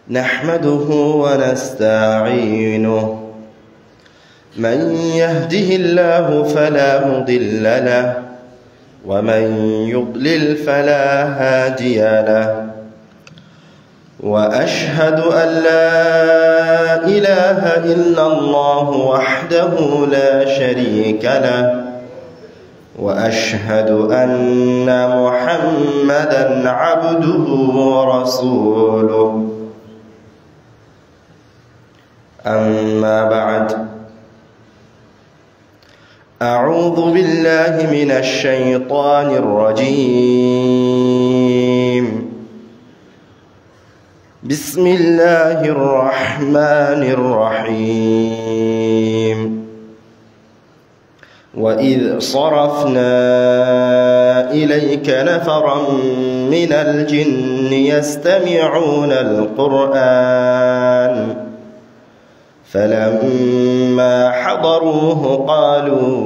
نحمده ونستعينه من يهده الله فلا مضل له ومن يضلل فلا هادي له وأشهد أن لا إله إلا الله وحده لا شريك له وأشهد أن محمدًا عبده ورسوله أما بعد أعوذ بالله من الشيطان الرجيم بسم الله الرحمن الرحيم وإذ صرفنا إليك نفرا من الجن يستمعون القرآن فلما حضروه قالوا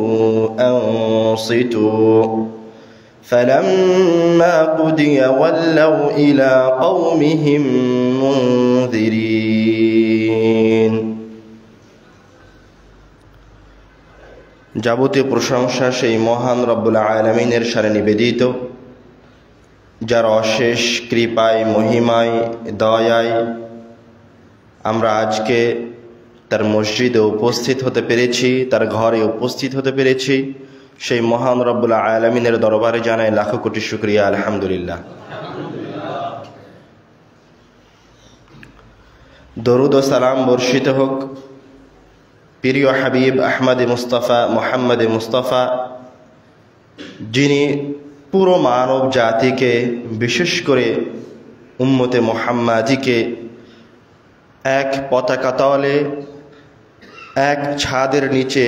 أنصتوا فلما قضي ولوا إلى قومهم منذرين যাবতীয় প্রশংসা সেই মহান রব্বুল আলামিনের শানে নিবেদিত, যার অশেষ কৃপায়, মহিমায়, দয়ায় আমরা আজকে তার মসজিদে উপস্থিত হতে পেরেছি, তার ঘরে উপস্থিত হতে পেরেছি। সেই মহান রব্বুল আলামিনের দরবারে জানাই লাখো কোটি শুকরিয়া, আলহামদুলিল্লাহ। দরুদ ও সালাম বর্ষিত হোক প্রিয় হাবিব আহমদে মুস্তাফা মোহাম্মদে মুস্তাফা, যিনি পুরো মানব জাতিকে, বিশেষ করে উম্মতে মুহাম্মাদিকে এক পতাকা তলে, এক ছাদের নিচে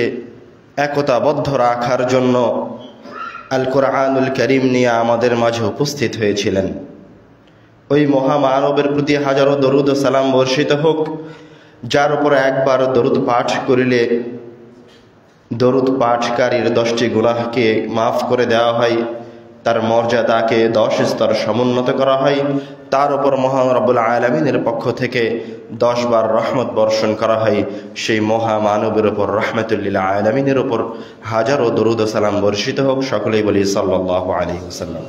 একতাবদ্ধ রাখার জন্য আল কোরআনুল কারীম নিয়ে আমাদের মাঝে উপস্থিত হয়েছিলেন। ওই মহামানবের প্রতি হাজারো দরুদ ও সালাম বর্ষিত হোক, যার উপর একবার দরুদ পাঠ করিলে দরুদ পাঠকারীর 10টি গুনাহকে মাফ করে দেওয়া হয়, তার মর্যাদাকে 10 স্তর সমুন্নত করা হয়, তার উপর মহান রব্বুল আলামিনের পক্ষ থেকে 10 বার রহমত বর্ষণ করা হয়। সেই মহামানবের উপর, রহমতুল্লিল আলামিনের উপর হাজারো দরুদ ও সালাম বর্ষিত হোক। সকলেই বলি সাল্লাল্লাহু আলাইহি ওয়াসাল্লাম।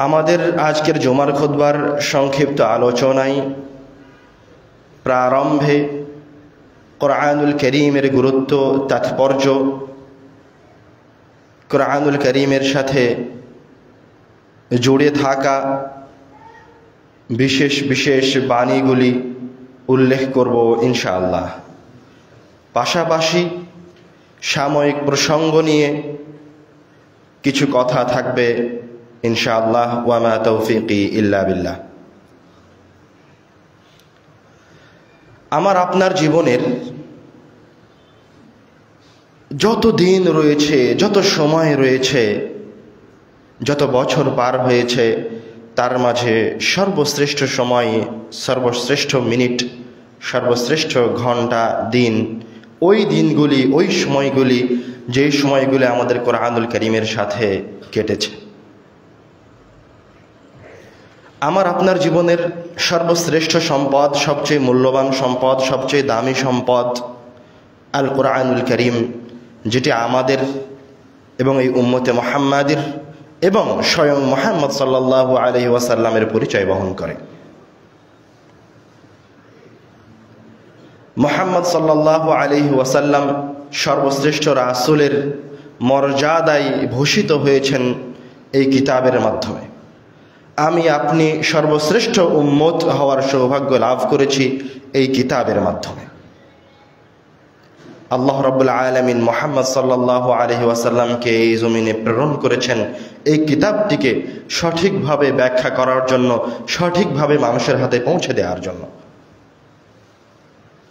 আমাদের আজকের জুমার খুতবার সংক্ষিপ্ত আলোচনায় প্রারম্ভে কোরআনুল কারীমের গুরুত্ব, তাৎপর্য, কোরআনুল কারীমের সাথে জুড়ে থাকা বিশেষ বিশেষ বাণীগুলি উল্লেখ করব ইনশাআল্লাহ। পাশাপাশি সাময়িক প্রসঙ্গ নিয়ে কিছু কথা থাকবে ইনশাআল্লাহ। ওয়া মা তৌফিকি ইল্লা বিল্লাহ। আমার আপনার জীবনের যত দিন রয়েছে, যত সময় রয়েছে, যত বছর পার হয়েছে, তার মাঝে সর্বশ্রেষ্ঠ সময়, সর্বশ্রেষ্ঠ মিনিট, সর্বশ্রেষ্ঠ ঘন্টা, দিন, ওই দিনগুলি, ওই সময়গুলি, যেই সময়গুলি আমাদের কোরআনুল কারীমের সাথে কেটেছে। আমার আপনার জীবনের সর্বশ্রেষ্ঠ সম্পদ, সবচেয়ে মূল্যবান সম্পদ, সবচেয়ে দামি সম্পদ আল কোরআনুল কারীম, যেটি আমাদের এবং এই উম্মতে মুহাম্মাদির এবং স্বয়ং মুহাম্মদ সাল্লাল্লাহু আলাইহি ওয়াসাল্লামের পরিচয় বহন করে। মুহাম্মদ সাল্লাল্লাহু আলাইহি ওয়াসাল্লাম সর্বশ্রেষ্ঠ রাসূলের মর্যাদায় ভূষিত হয়েছেন এই কিতাবের মাধ্যমে। আমি আপনি সর্বশ্রেষ্ঠ উম্মত হওয়ার সৌভাগ্য লাভ করেছি এই কিতাবের মাধ্যমে। আল্লাহ রাব্বুল আলামিন মুহাম্মদ সাল্লাল্লাহু আলাইহি ওয়াসাল্লামকে এই জমিনে প্রেরণ করেছেন এই কিতাবটিকে সঠিকভাবে ব্যাখ্যা করার জন্য, সঠিকভাবে মানুষের হাতে পৌঁছে দেওয়ার জন্য,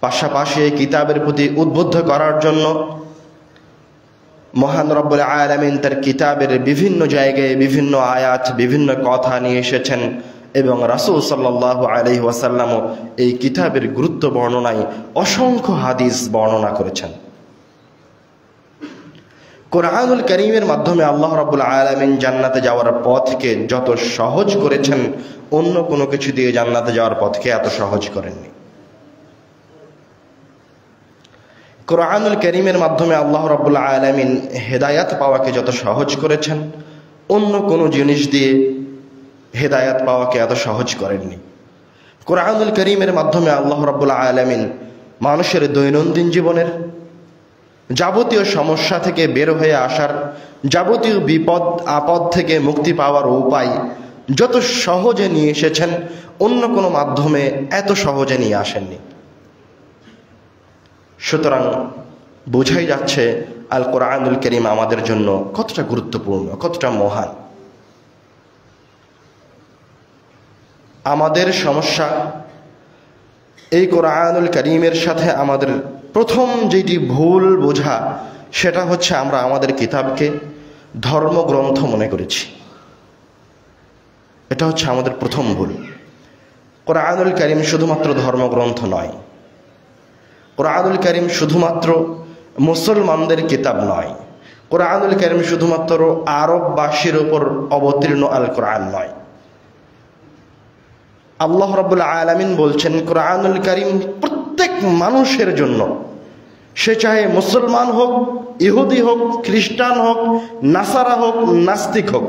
পাশাপাশি এই কিতাবের প্রতি উদ্বুদ্ধ করার জন্য মহান রব্বুল আলামিন তার কিতাবের বিভিন্ন জায়গায় বিভিন্ন আয়াত, বিভিন্ন কথা নিয়ে এসেছেন এবং রাসূল সাল্লাল্লাহু আলাইহি ওয়াসাল্লামও এই কিতাবের গুরুত্ব বর্ণনায় অসংখ্য হাদিস বর্ণনা করেছেন। কোরআনুল কারীমের মাধ্যমে আল্লাহ রাব্বুল আলামিন জান্নাতে যাওয়ার পথকে যত সহজ করেছেন, অন্য কোনো কিছু দিয়ে জান্নাতে যাওয়ার পথকে এত সহজ করেননি। কোরআনুল কারীমের মাধ্যমে আল্লাহ রাব্বুল আলামিন হেদায়াত পাওয়াকে যত সহজ করেছেন, অন্য কোনো জিনিস দিয়ে হেদায়াত পাওয়াকে এত সহজ করেননি। কোরআনুল কারীমের মাধ্যমে আল্লাহ রাব্বুল আলামিন মানুষের দৈনন্দিন জীবনের যাবতীয় সমস্যা থেকে বের হয়ে আসার, যাবতীয় বিপদ আপদ থেকে মুক্তি পাওয়ার উপায় যত সহজে নিয়ে এসেছেন, অন্য কোনো মাধ্যমে এত সহজে নিয়ে আসেননি। সুতরাং বোঝাই যাচ্ছে আল কোরআনুল কারীম আমাদের জন্য কতটা গুরুত্বপূর্ণ, কতটা মহান। আমাদের সমস্যা এই কোরআনুল কারীমের সাথে আমাদের প্রথম যেটি ভুল বোঝা, সেটা হচ্ছে আমরা আমাদের কিতাবকে ধর্মগ্রন্থ মনে করেছি। এটা হচ্ছে আমাদের প্রথম ভুল। কোরআনুল কারীম শুধুমাত্র ধর্মগ্রন্থ নয়, কোরআনুল কারীম শুধুমাত্র মুসলমানদের কিতাব নয়, কোরআনুল কারীম শুধুমাত্র আরববাসীর উপর অবতীর্ণ আল কোরআন নয়। আল্লাহ রাব্বুল আলামিন বলছেন কোরআনুল কারীম প্রত্যেক মানুষের জন্য, সে চাহে মুসলমান হোক, ইহুদি হোক, খ্রিস্টান হোক, নাসারা হোক, নাস্তিক হোক,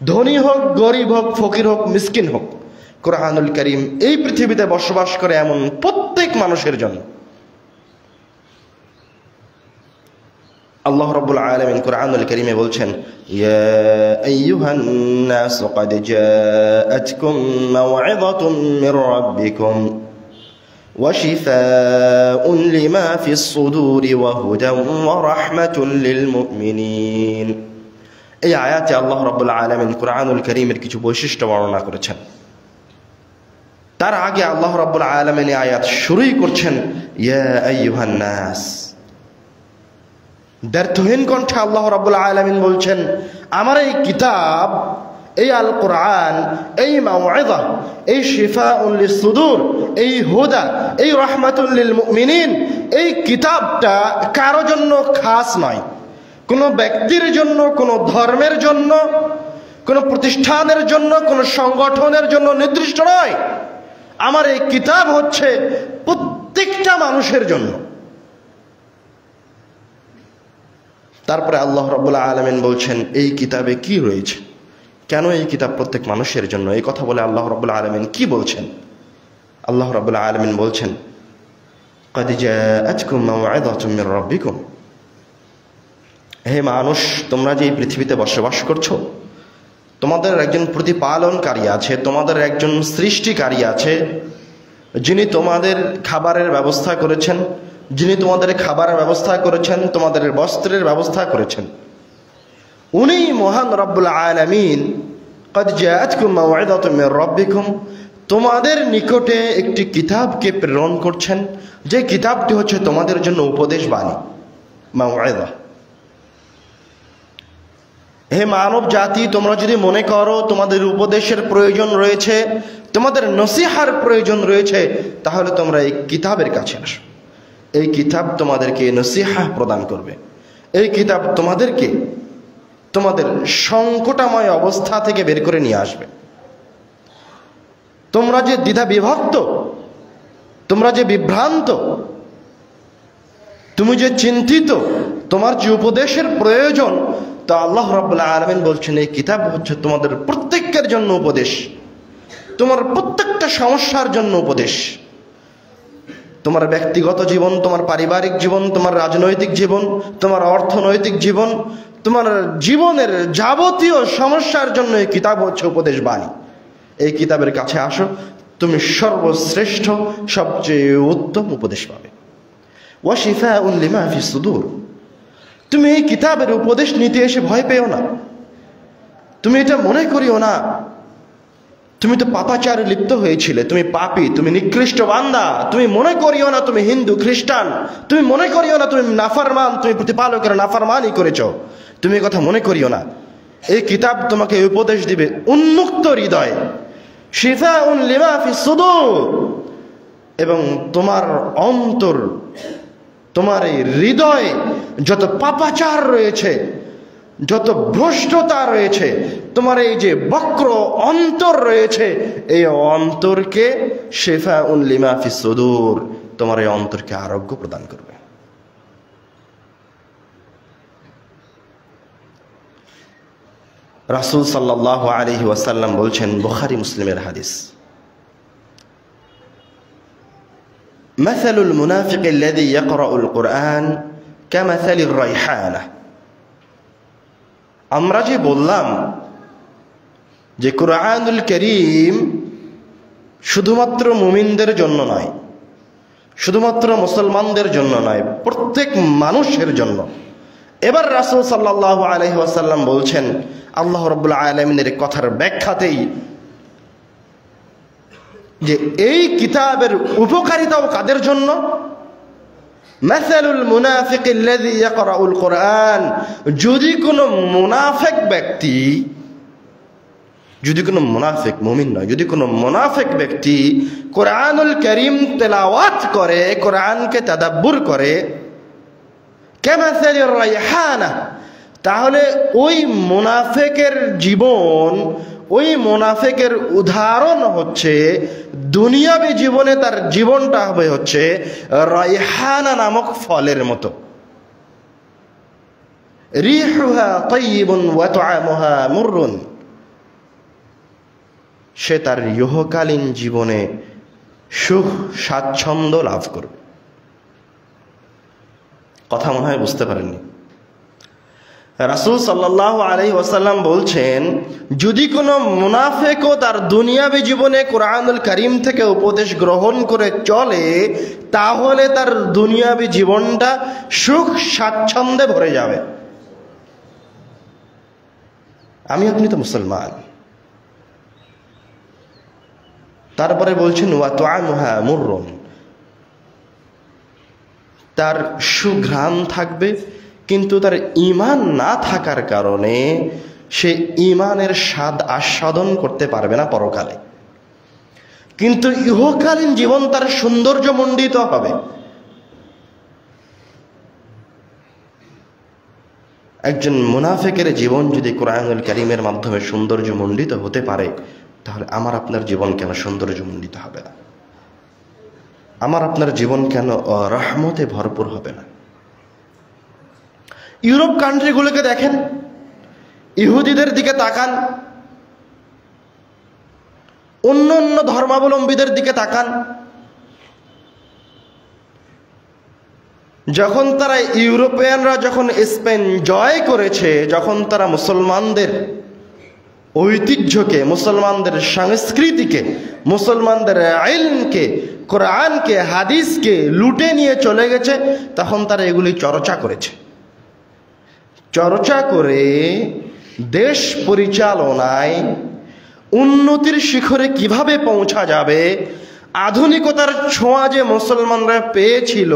ধনী হোক, গরিব হোক, ফকির হোক, মিসকিন হোক, কোরআনুল কারীম এই পৃথিবীতে বসবাস করে এমন প্রত্যেক মানুষের জন্য। আল্লাহ রাব্বুল আলামিন কোরআনুল কারীমে বলছেন, ইয়া আইয়ুহান নাস ক্বাদ জাআতকুম মাও'ইযাতুম মির রাব্বিকুম ওয়া শিফাউন লিমা ফিস সুদুরি ওয়া হুদান ওয়া রাহমাতুল লিল মুমিনিন। এই আয়াতে আল্লাহ রাব্বুল আলামিন কোরআনুল কারীমের কিছু বৈশিষ্ট্য বর্ণনা করেছেন। তার আগে আল্লাহ রাব্বুল আলামিন এই আয়াত শুরুই করছেন ইয়া আইয়ুহান নাস। দ্ব্যর্থহীন কণ্ঠে আল্লাহ রাব্বুল আলামিন বলছেন, আমার এই কিতাব, এই আল কোরআন, এই মাও'ইযা, এই শিফাউন লিস সুদুর, এই হুদা, এই রাহমাতুল লিল মুমিনিন, এই কিতাবটা কারো জন্য খাস নয়, কোনো ব্যক্তির জন্য, কোনো ধর্মের জন্য, কোনো প্রতিষ্ঠানের জন্য, কোনো সংগঠনের জন্য নির্দিষ্ট নয়। আমার এই কিতাব হচ্ছে প্রত্যেকটা মানুষের জন্য। তারপরে আল্লাহ রাব্বুল আলামিন বলছেন এই কিতাবে কি রয়েছে, কেন এই কিতাব প্রত্যেক মানুষের জন্য। এই কথা বলে আল্লাহ রাব্বুল আলামিন কি বলছেন? আল্লাহ রাব্বুল আলামিন বলছেন, ক্বাদ জাআতকুম মাও'ইযাতুম মির রাব্বিকুম। হে মানুষ, তোমরা যে এই পৃথিবীতে বসবাস করছো, তোমাদের একজন প্রতিপালনকারী আছে, তোমাদের একজন সৃষ্টিকারী আছে, যিনি তোমাদের খাবারের ব্যবস্থা করেছেন, যিনি তোমাদের খাবারের ব্যবস্থা করেছেন, তোমাদের বস্ত্রের ব্যবস্থা করেছেন। উনি মহান রব্বুল আলামিন ক্বাদ জাআতকুম মাও'ইযাতুম মির রাব্বিকুম, তোমাদের নিকটে একটি কিতাবকে প্রেরণ করছেন, যে কিতাবটি হচ্ছে তোমাদের জন্য উপদেশ বাণী, মাও'ইযা। হে মানব জাতি, তোমরা যদি মনে করো তোমাদের উপদেশের প্রয়োজন রয়েছে, তোমাদের নসিহার প্রয়োজন রয়েছে, তাহলে তোমরা এই কিতাবের কাছে আসো। এই কিতাব তোমাদেরকে নসিহা প্রদান করবে। এই কিতাব তোমাদেরকে তোমাদের সংকটাময় অবস্থা থেকে বের করে নিয়ে আসবে। তোমরা যে দ্বিধা বিভক্ত, তোমরা যে বিভ্রান্ত, তুমি যে চিন্তিত, তোমার যে উপদেশের প্রয়োজন, তা আল্লাহ রাব্বুল আলামিন বলছেন এই কিতাব হচ্ছে তোমাদের প্রত্যেকের জন্য উপদেশ, তোমার প্রত্যেকটা সমস্যার জন্য উপদেশ। তোমার ব্যক্তিগত জীবন, তোমার পারিবারিক জীবন, তোমার রাজনৈতিক জীবন, তোমার অর্থনৈতিক জীবন, তোমার জীবনের যাবতীয় সমস্যার জন্য এই কিতাব হচ্ছে উপদেশ বাণী। এই কিতাবের কাছে আসো, তুমি সর্বশ্রেষ্ঠ সবচেয়ে উত্তম উপদেশ পাবে। ওয়া শিফাউন লিমা ফিস সুদুর। তুমি এই কিতাবের উপদেশ নিতে এসে ভয় পেও না, তুমি এটা মনে করিও না তুমি তো পাপাচারে লিপ্ত হয়েছিলে, তুমি পাপী, তুমি নিকৃষ্ট বান্দা, তুমি মনে করিও না তুমি হিন্দু খ্রিস্টান, তুমি মনে করিও না তুমি নাফরমান, তুমি প্রতিপালকের নাফরমানি করেছো, তুমি এই কথা মনে করিও না। এই কিতাব তোমাকে উপদেশ দিবে উন্মুক্ত হৃদয়, শিফাউন লিমা ফিস সুদুর, এবং তোমার অন্তর, তোমার এই হৃদয়ে যত পাপাচার রয়েছে, যত ভ্রষ্টতা রয়েছে, তোমার এই যে বক্র অন্তর রয়েছে, এই অন্তরকে শিফাউন লিমা ফিস সুদূর, তোমার এই অন্তরকে আরোগ্য প্রদান করবে। রাসূল সাল্লাল্লাহু আলাইহি ওয়াসাল্লাম বলছেন, বুখারী মুসলিমের হাদিস, মাসালুল মুনাফিক আল্লাযী ইয়াকরাউল কুরআন কামাসালির রাইহানা। আমরা যে বললাম যে কুরআনুল কারীম শুধুমাত্র মুমিনদের জন্য নয়, শুধুমাত্র মুসলমানদের জন্য নয়, প্রত্যেক মানুষের জন্য। এবার রাসূল সাল্লাল্লাহু আলাইহি ওয়াসাল্লাম বলছেন, আল্লাহ রাব্বুল আলামিনের কথার ব্যাখ্যাতেই, যে এই কিতাবের উপকারিতাও কাদের জন্য? মাসালুল মুনাফিক আল্লাযী ইয়াকরাউল কুরআন, যদি কোনো মুনাফিক ব্যক্তি, যদি কোনো মুনাফিক, মুমিন নয়, যদি কোনো মুনাফিক ব্যক্তি কোরআনুল কারীম তেলাওয়াত করে, কোরআনকে তাদাব্বুর করে, কামাসালির রাইহানা, তাহলে ওই মুনাফিকের জীবন, ওই মুনাফিকের উদাহরণ হচ্ছে, দুনিয়াবী জীবনে তার জীবনটা হবে হচ্ছে রাইহানা নামক ফলের মতো। রিহুহা তাইয়িবুন ওয়া তুআমুহা মুররুন, সে তার ইহকালীন জীবনে সুখ স্বাচ্ছন্দ্য লাভ করবে। কথা মনে হয় বুঝতে পারেননি। রাসূল সাল্লাল্লাহু আলাইহি ওয়াসাল্লাম বলছেন, যদি কোনো মুনাফিকও তার দুনিয়াবী জীবনে কোরআনুল কারীম থেকে উপদেশ গ্রহণ করে চলে, তাহলে তার দুনিয়াবী জীবনটা সুখ স্বাচ্ছন্দ্যে ভরে যাবে। আমি আপনি তো মুসলমান। তারপরে বলছেন, ওয়া তুআমুহা মুররুন, তার সুঘ্রাণ থাকবে, কিন্তু তার ঈমান না থাকার কারণে সে ঈমানের স্বাদ আস্বাদন করতে পারবে না পরকালে। কিন্তু ইহকালীন জীবন তার সৌন্দর্যমণ্ডিত হবে। একজন মুনাফিকের জীবন যদি কোরআনুল কারীমের মাধ্যমে সৌন্দর্যমণ্ডিত হতে পারে, তাহলে আমার আপনার জীবন কেন সৌন্দর্যমণ্ডিত হবে না? আমার আপনার জীবন কেন রহমতে ভরপুর হবে না? ইউরোপ কান্ট্রিগুলোকে দেখেন, ইহুদিদের দিকে তাকান, অন্য অন্য ধর্মাবলম্বীদের দিকে তাকান, যখন তারা ইউরোপিয়ানরা যখন স্পেন জয় করেছে, যখন তারা মুসলমানদের ঐতিহ্যকে, মুসলমানদের সংস্কৃতিকে, মুসলমানদের ইলমকে, কোরআনকে, হাদিসকে লুটে নিয়ে চলে গেছে, তখন তারা এগুলি চর্চা করেছে। চর্চা করে দেশ পরিচালনায় উন্নতির শিখরে কিভাবে পৌঁছা যাবে, আধুনিকতার ছোঁয়া যে মুসলমানরা পেয়েছিল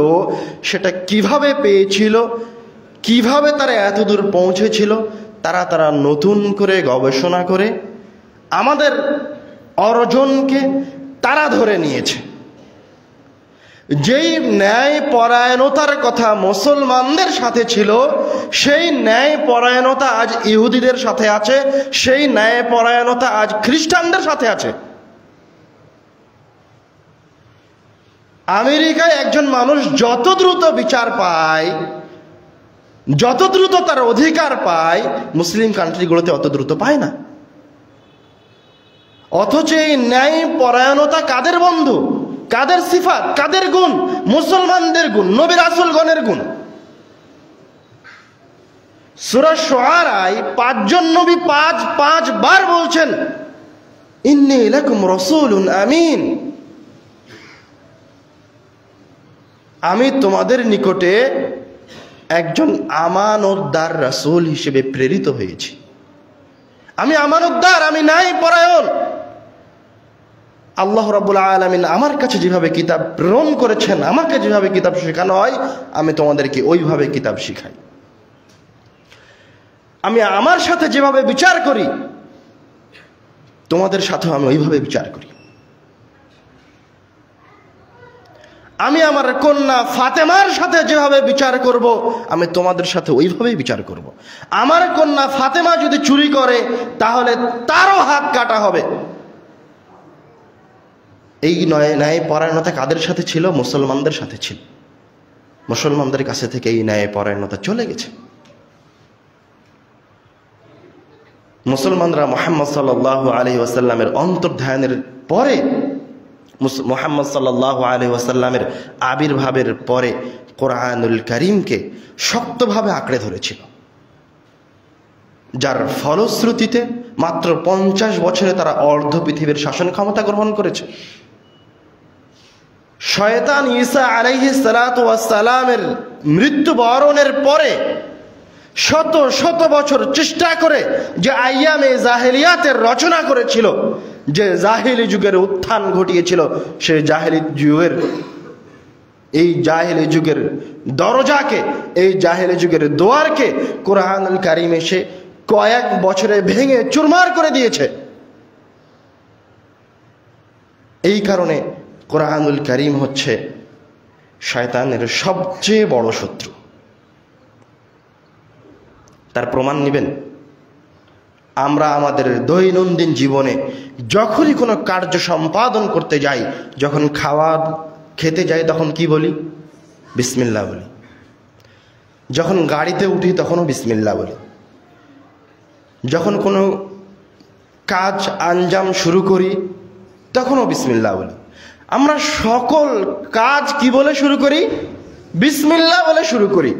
সেটা কিভাবে পেয়েছিল, কিভাবে তারা এতদূর পৌঁছেছিল, তারা নতুন করে গবেষণা করে আমাদের অর্জনকে তারা ধরে নিয়েছে। যেই ন্যায় পরায়ণতার কথা মুসলমানদের সাথে ছিল, সেই ন্যায় পরায়ণতা আজ ইহুদিদের সাথে আছে, সেই ন্যায় পরায়ণতা আজ খ্রিস্টানদের সাথে আছে। আমেরিকায় একজন মানুষ যত দ্রুত বিচার পায়, যত দ্রুত তার অধিকার পায়, মুসলিম কান্ট্রিগুলোতে অত দ্রুত পায় না। অথচ এই ন্যায় পরায়ণতা কাদের বন্ধু, কাদের সিফাত, কাদের গুণ? মুসলমানদের গুণ, নবী রাসূলগণের গুণ। সূরা শুআরায় 5 জন নবী পাঁচ বার বলছেন, ইন্নী লাকুম রাসূলুন আমিন, আমি তোমাদের নিকটে একজন আমানতদার রাসূল হিসেবে প্রেরিত হয়েছি। আমি আমানতদার, আমি ন্যায় পরায়ণ। আল্লাহ রাব্বুল আলামিন আমার কাছে যেভাবে কিতাব প্রেরণ করেছেন, আমাকে যেভাবে কিতাব শেখানো হয়, আমি তোমাদেরকে ওইভাবে কিতাব শিখাই। আমি আমার সাথে যেভাবে বিচার করি, তোমাদের সাথেও আমি ওইভাবে বিচার করি। আমি আমার কন্যা ফাতেমার সাথে যেভাবে বিচার করব, আমি তোমাদের সাথে ওইভাবেই বিচার করব। আমার কন্যা ফাতেমা যদি চুরি করে তাহলে তারও হাত কাটা হবে। এই ন্যায় পরায়ণতা কাদের সাথে ছিল? মুসলমানদের সাথে ছিল। মুসলমানদের কাছে থেকে এই ন্যায় পরায়ণতা চলে গেছে। মুসলমানরা মুহাম্মদ সাল্লাল্লাহু আলাইহি ওয়াসাল্লামের অন্তর্ধানের পরে, মুহাম্মদ সাল্লাল্লাহু আলাইহি ওয়াসাল্লামের আবির্ভাবের পরে কোরআনুল কারীমকে শক্তভাবে আঁকড়ে ধরেছিল, যার ফলশ্রুতিতে মাত্র 50 বছরে তারা অর্ধ পৃথিবীর শাসন ক্ষমতা গ্রহণ করেছে। শয়তান ঈসা আলাইহিস সালাতু ওয়াস সালামের মৃত্যুবরণের পরে শত শত বছর চেষ্টা করে যে আইয়ামে জাহেলিয়াতের রচনা করেছিল, যে জাহেলি যুগের উত্থান ঘটিয়েছিল, সেই জাহেলি যুগের দরজাকে, এই জাহেলি যুগের দুয়ারকে কোরআনুল কারীম এসে কয়েক বছরে ভেঙে চুরমার করে দিয়েছে। এই কারণে কোরআনুল কারীম হচ্ছে শয়তানের সবচেয়ে বড় শত্রু। তার প্রমাণ নেবেন, আমরা আমাদের দৈনন্দিন জীবনে যখনই কোনো কার্য সম্পাদন করতে যাই, যখন খেতে যাই তখন কি বলি? বিসমিল্লাহ বলি। যখন গাড়িতে উঠি তখনও বিসমিল্লাহ বলি। যখন কোনো কাজ আঞ্জাম শুরু করি তখনও বিসমিল্লাহ বলি। আমরা সকল কাজ কি বলে শুরু করি? বিসমিল্লাহ বলে শুরু করি।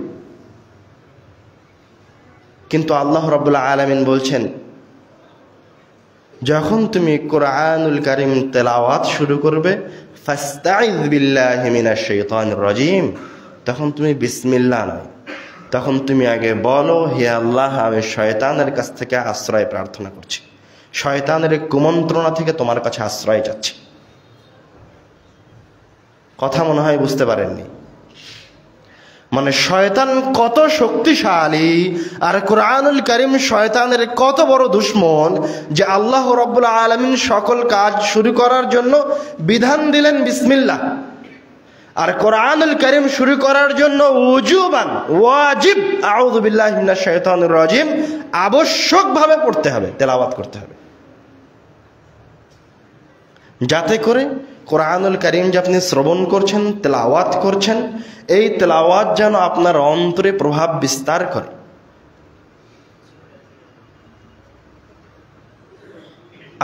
কিন্তু আল্লাহ রাব্বুল আলামিন বলছেন, যখন তুমি কোরআনুল কারীম তেলাওয়াত শুরু করবে, ফাস্তাইয বিল্লাহি মিনাশ শাইতানির রাজিম, তখন তুমি বিসমিল্লাহ নয়, তখন তুমি আগে বলো, হে আল্লাহ, আমি শয়তানের কাছ থেকে আশ্রয় প্রার্থনা করছি, শয়তানের কুমন্ত্রণা থেকে তোমার কাছে আশ্রয় চাচ্ছি। কথা মনে হয় বুঝতে পারেননি। মানে শয়তান কত শক্তিশালী, আর কোরআনুল কারীম শয়তানের কত বড় দুশমন, যে আল্লাহ রাব্বুল আলামিন সকল কাজ শুরু করার জন্য বিধান দিলেন বিসমিল্লাহ। আর কোরআনুল কারীম শুরু করার জন্য ওয়াজিব আউযু বিল্লাহি মিনাশ শাইতানির রাজিম আবশ্যকভাবে পড়তে হবে, তেলাওয়াত করতে হবে, যাতে করে কোরআনুল কারীম যে আপনি শ্রবণ করছেন, তেলাওয়াত করছেন, এই তেলাওয়াত যেন আপনার অন্তরে প্রভাব বিস্তার করে।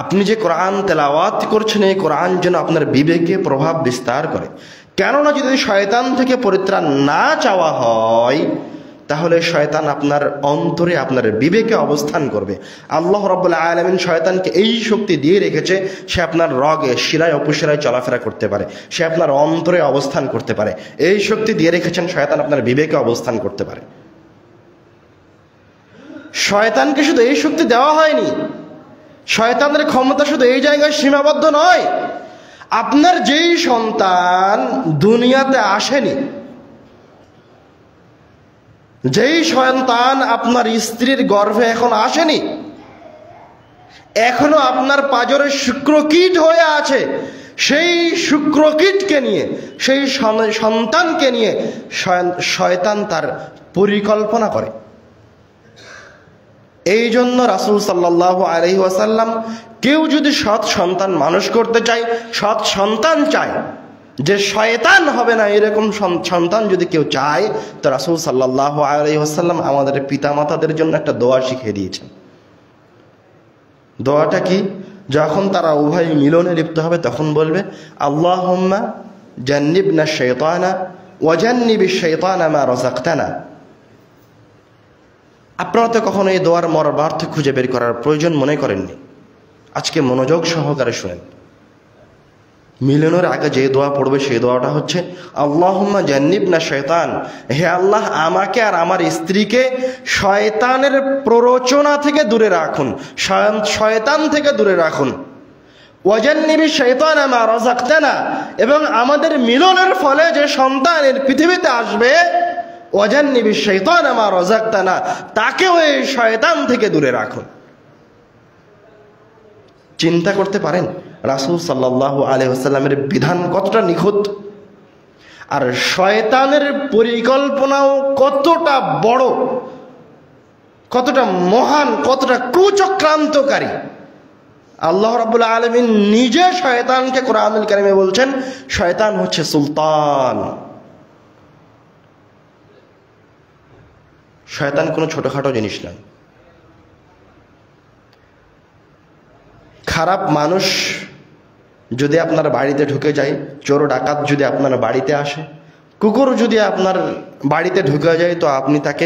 আপনি যে কোরআন তেলাওয়াত করছেন, এই কোরআন যেন আপনার বিবেকে প্রভাব বিস্তার করে। কেননা যদি শয়তান থেকে পরিত্রাণ না চাওয়া হয়, তাহলে শয়তান আপনার অন্তরে, আপনার বিবেকে অবস্থান করবে। আল্লাহ রাব্বুল আলামিন শয়তানকে এই শক্তি দিয়ে রেখেছে, সে আপনার রগে, শিরায়, অপশিরায় চলাফেরা করতে পারে, সে আপনার অন্তরে অবস্থান করতে পারে। এই শক্তি দিয়ে রেখেছেন, শয়তান আপনার বিবেকে অবস্থান করতে পারে। শয়তানকে শুধু এই শক্তি দেওয়া হয়নি, শয়তানের ক্ষমতা শুধু এই জায়গায় সীমাবদ্ধ নয়। আপনার যেই সন্তান দুনিয়াতে আসেনি, যেই সন্তান আপনার স্ত্রীর গর্ভে এখন আসেনি, এখনো আপনার পাঁজরে শুক্রকীট হয়ে আছে, সেই শুক্রকীটকে নিয়ে, সেই সন্তানকে নিয়ে শয়তান তার পরিকল্পনা করে। এই জন্য রাসূল সাল্লাল্লাহু আলাইহি ওয়াসাল্লাম, কেউ যদি সৎ সন্তান মানুষ করতে চায়, সৎ সন্তান চায়, যে শয়তান হবে না, এরকম সন্তান যদি কেউ চায়, তো রাসূল সাল্লাল্লাহু আলাইহি ওয়াসাল্লাম আমাদের পিতামাতাদের জন্য একটা দোয়া শিখিয়ে দিয়েছেন। দোয়াটা কি? যখন তারা উভয় মিলনে লিপ্ত হবে তখন বলবে, আল্লাহুম্মা জান্নিবনা শাইতানা ওয়া জান্নিবিশ শাইতানা মা রাযাকতানা। আপনারা তো কখনো এই দোয়ার মর্মার্থ খুঁজে বের করার প্রয়োজন মনে করেননি। আজকে মনোযোগ সহকারে শুনেন। মিলনের আগে যে দোয়া পড়বে সেই দোয়াটা হচ্ছে, আল্লাহুম্মা জান্নিবনা শাইতান, হে আল্লাহ, আমাকে আর আমার স্ত্রীকে শয়তানের প্ররোচনা থেকে দূরে রাখুন, শয়তান থেকে দূরে রাখুন। ওয়াজান্নিবিশ শাইতানা মা রাযাকতানা, এবং আমাদের মিলনের ফলে যে সন্তানের পৃথিবীতে আসবে, ওয়াজান্নিবিশ শাইতানা মা রাযাকতানা, তাকেও এই শয়তান থেকে দূরে রাখুন। চিন্তা করতে পারেন রাসূল সাল্লাল্লাহু আলাইহি ওয়াসাল্লামের বিধান কতটা নিখুঁত। আর শয়তানের পরিকল্পনাও কতটা বড়, কতটা মহান, কতটা কুচক্রান্তকারী। আল্লাহ রাব্বুল আলামিন নিজে শয়তানকে কোরআনুল কারীমে বলছেন শয়তান হচ্ছে সুলতান। শয়তান কোনো ছোটখাটো জিনিস নয়। খারাপ মানুষ যদি আপনার বাড়িতে ঢুকে যায়, চোর ডাকাত যদি আপনার বাড়িতে আসে, কুকুর যদি আপনার বাড়িতে ঢুকে যায়, তো আপনি তাকে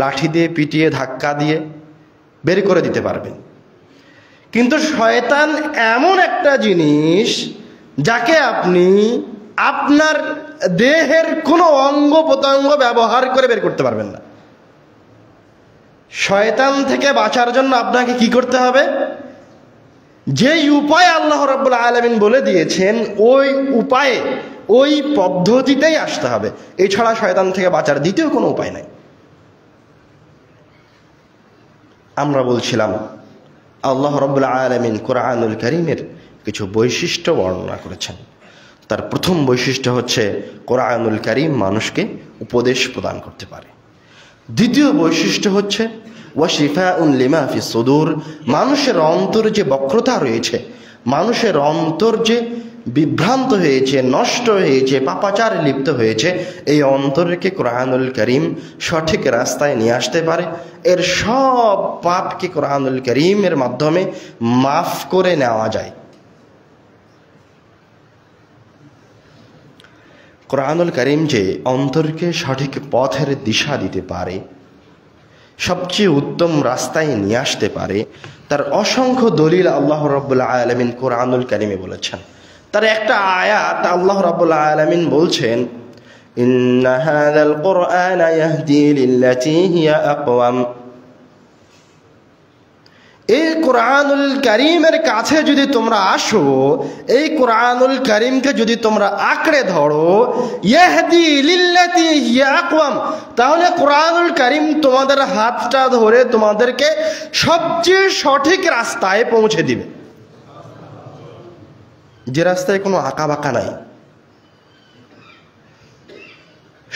লাঠি দিয়ে পিটিয়ে ধাক্কা দিয়ে বের করে দিতে পারবেন। কিন্তু শয়তান এমন একটা জিনিস যাকে আপনি আপনার দেহের কোনো অঙ্গ প্রত্যঙ্গ ব্যবহার করে বের করতে পারবেন না। শয়তান থেকে বাঁচার জন্য আপনাকে কি করতে হবে? যেই উপায় আল্লাহ রাব্বুল আলামিন বলে দিয়েছেন ওই উপায়ে, ওই পদ্ধতিতেই আসতে হবে। এছাড়া শয়তান থেকে বাঁচার দ্বিতীয় কোনো উপায় নাই। আমরা বলছিলাম আল্লাহ রাব্বুল আলামিন কোরআনুল কারীমের কিছু বৈশিষ্ট্য বর্ণনা করেছেন। তার প্রথম বৈশিষ্ট্য হচ্ছে কোরআনুল কারীম মানুষকে উপদেশ প্রদান করতে পারে। দ্বিতীয় বৈশিষ্ট্য হচ্ছে ওয়াশিফাউন লিমা ফিস সুদূর, মানুষের অন্তর যে বক্রতা রয়েছে, মানুষের অন্তর যে বিভ্রান্ত হয়েছে, নষ্ট হয়েছে, পাপাচারে লিপ্ত হয়েছে, এই অন্তরকে কোরআনুল কারীম সঠিক রাস্তায় নিয়ে আসতে পারে। এর সব পাপকে কোরআনুল কারীমের মাধ্যমে মাফ করে নেওয়া যায়। কোরআনুল কারীম যে অন্তরকে সঠিক পথের দিশা দিতে পারে, সবচেয়ে উত্তম রাস্তায় নিয়ে আসতে পারে, তার অসংখ্য দলিল আল্লাহ রাব্বুল আলামিন কোরআনুল কারীমে বলেছেন। তার একটা আয়াত আল্লাহ রাব্বুল আলামিন বলছেন, ইন্না হাযাল কুরআনা ইয়াহদি লিল্লাতী হিয়া আকওয়াম। এই কোরআনুল কারীমের কাছে যদি তোমরা আসো, এই কোরআনুল কারীমকে যদি তোমরা আঁকড়ে ধরো, ইয়াহদি লিল্লাতী হিয়া আকওয়াম, তাহলে কোরআনুল কারীম তোমাদের হাতটা ধরে তোমাদেরকে সবচেয়ে সঠিক রাস্তায় পৌঁছে দিবে, যে রাস্তায় কোনো আঁকা বাঁকা নাই।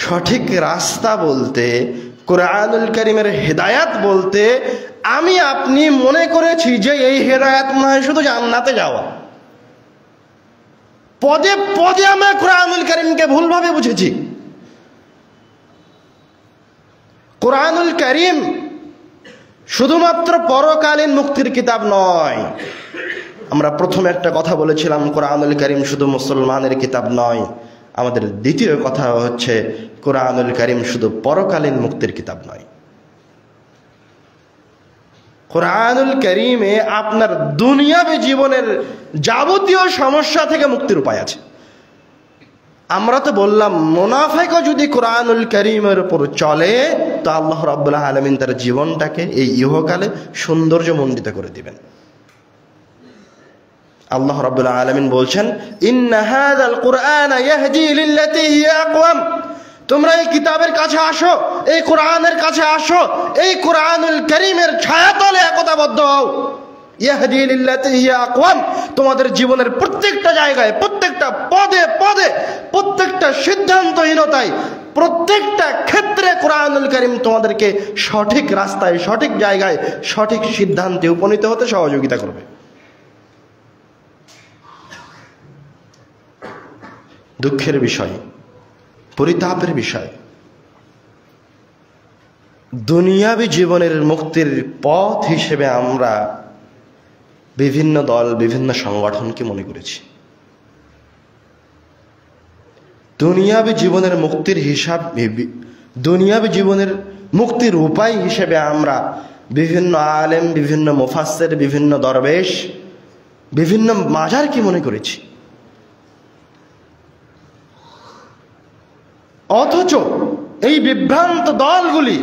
সঠিক রাস্তা বলতে, কোরআনুল কারীমের হেদায়াত বলতে আমি আপনি মনে করেছি যে এই হেদায়াত মনে হয় শুধু জান্নাতে যাওয়া। পদে পদে আমরা কোরআনুল কারীমকে ভুলভাবে বুঝেছি। কোরআনুল কারীম শুধুমাত্র পরকালীন মুক্তির কিতাব নয়। আমরা প্রথমে একটা কথা বলেছিলাম, কোরআনুল কারীম শুধু মুসলমানের কিতাব নয়। আমাদের দ্বিতীয় কথা হচ্ছে কোরআনুল কারীম শুধু পরকালীন মুক্তির কিতাব নয়। কোরআনুল কারীমে আপনার দুনিয়াবী জীবনের যাবতীয় সমস্যা থেকে মুক্তির উপায় আছে। আমরা তো বললাম মুনাফিকও যদি কোরআনুল কারীমের উপর চলে, তো আল্লাহ রাব্বুল আলামিন তার জীবনটাকে এই ইহকালে সৌন্দর্যমণ্ডিত করে দিবেন। আল্লাহ রাব্বুল আলামিন বলছেন, ইন্না হাযাল কুরআনা ইয়াহদি লিল্লাতী হিয়া আকওয়াম। তোমরা এই কিতাবের কাছে আসো, এই কোরআনের কাছে আসো, এই কোরআনুল কারীমের ছায়াতলে একতাবদ্ধ হও। ইয়াহদি লিল্লাতী হিয়া আকওয়াম, তোমাদের জীবনের প্রত্যেকটা জায়গায়, প্রত্যেকটা পদে পদে, প্রত্যেকটা সিদ্ধান্তহীনতায়, প্রত্যেকটা ক্ষেত্রে কোরআনুল কারীম তোমাদেরকে সঠিক রাস্তায়, সঠিক জায়গায়, সঠিক সিদ্ধান্তে উপনীত হতে সহযোগিতা করবে। দুঃখের বিষয়, পরিতাপের বিষয়, দুনিয়াবী জীবনের মুক্তির পথ হিসেবে আমরা বিভিন্ন দল, বিভিন্ন সংগঠনকে মনে করেছি। দুনিয়াবী জীবনের মুক্তির হিসাব, দুনিয়াবী জীবনের মুক্তির উপায় হিসেবে আমরা বিভিন্ন আলেম, বিভিন্ন মুফাসসির, বিভিন্ন দরবেশ, বিভিন্ন মাজারকে মনে করেছি। অথচ এই বিভ্রান্ত দলগুলি,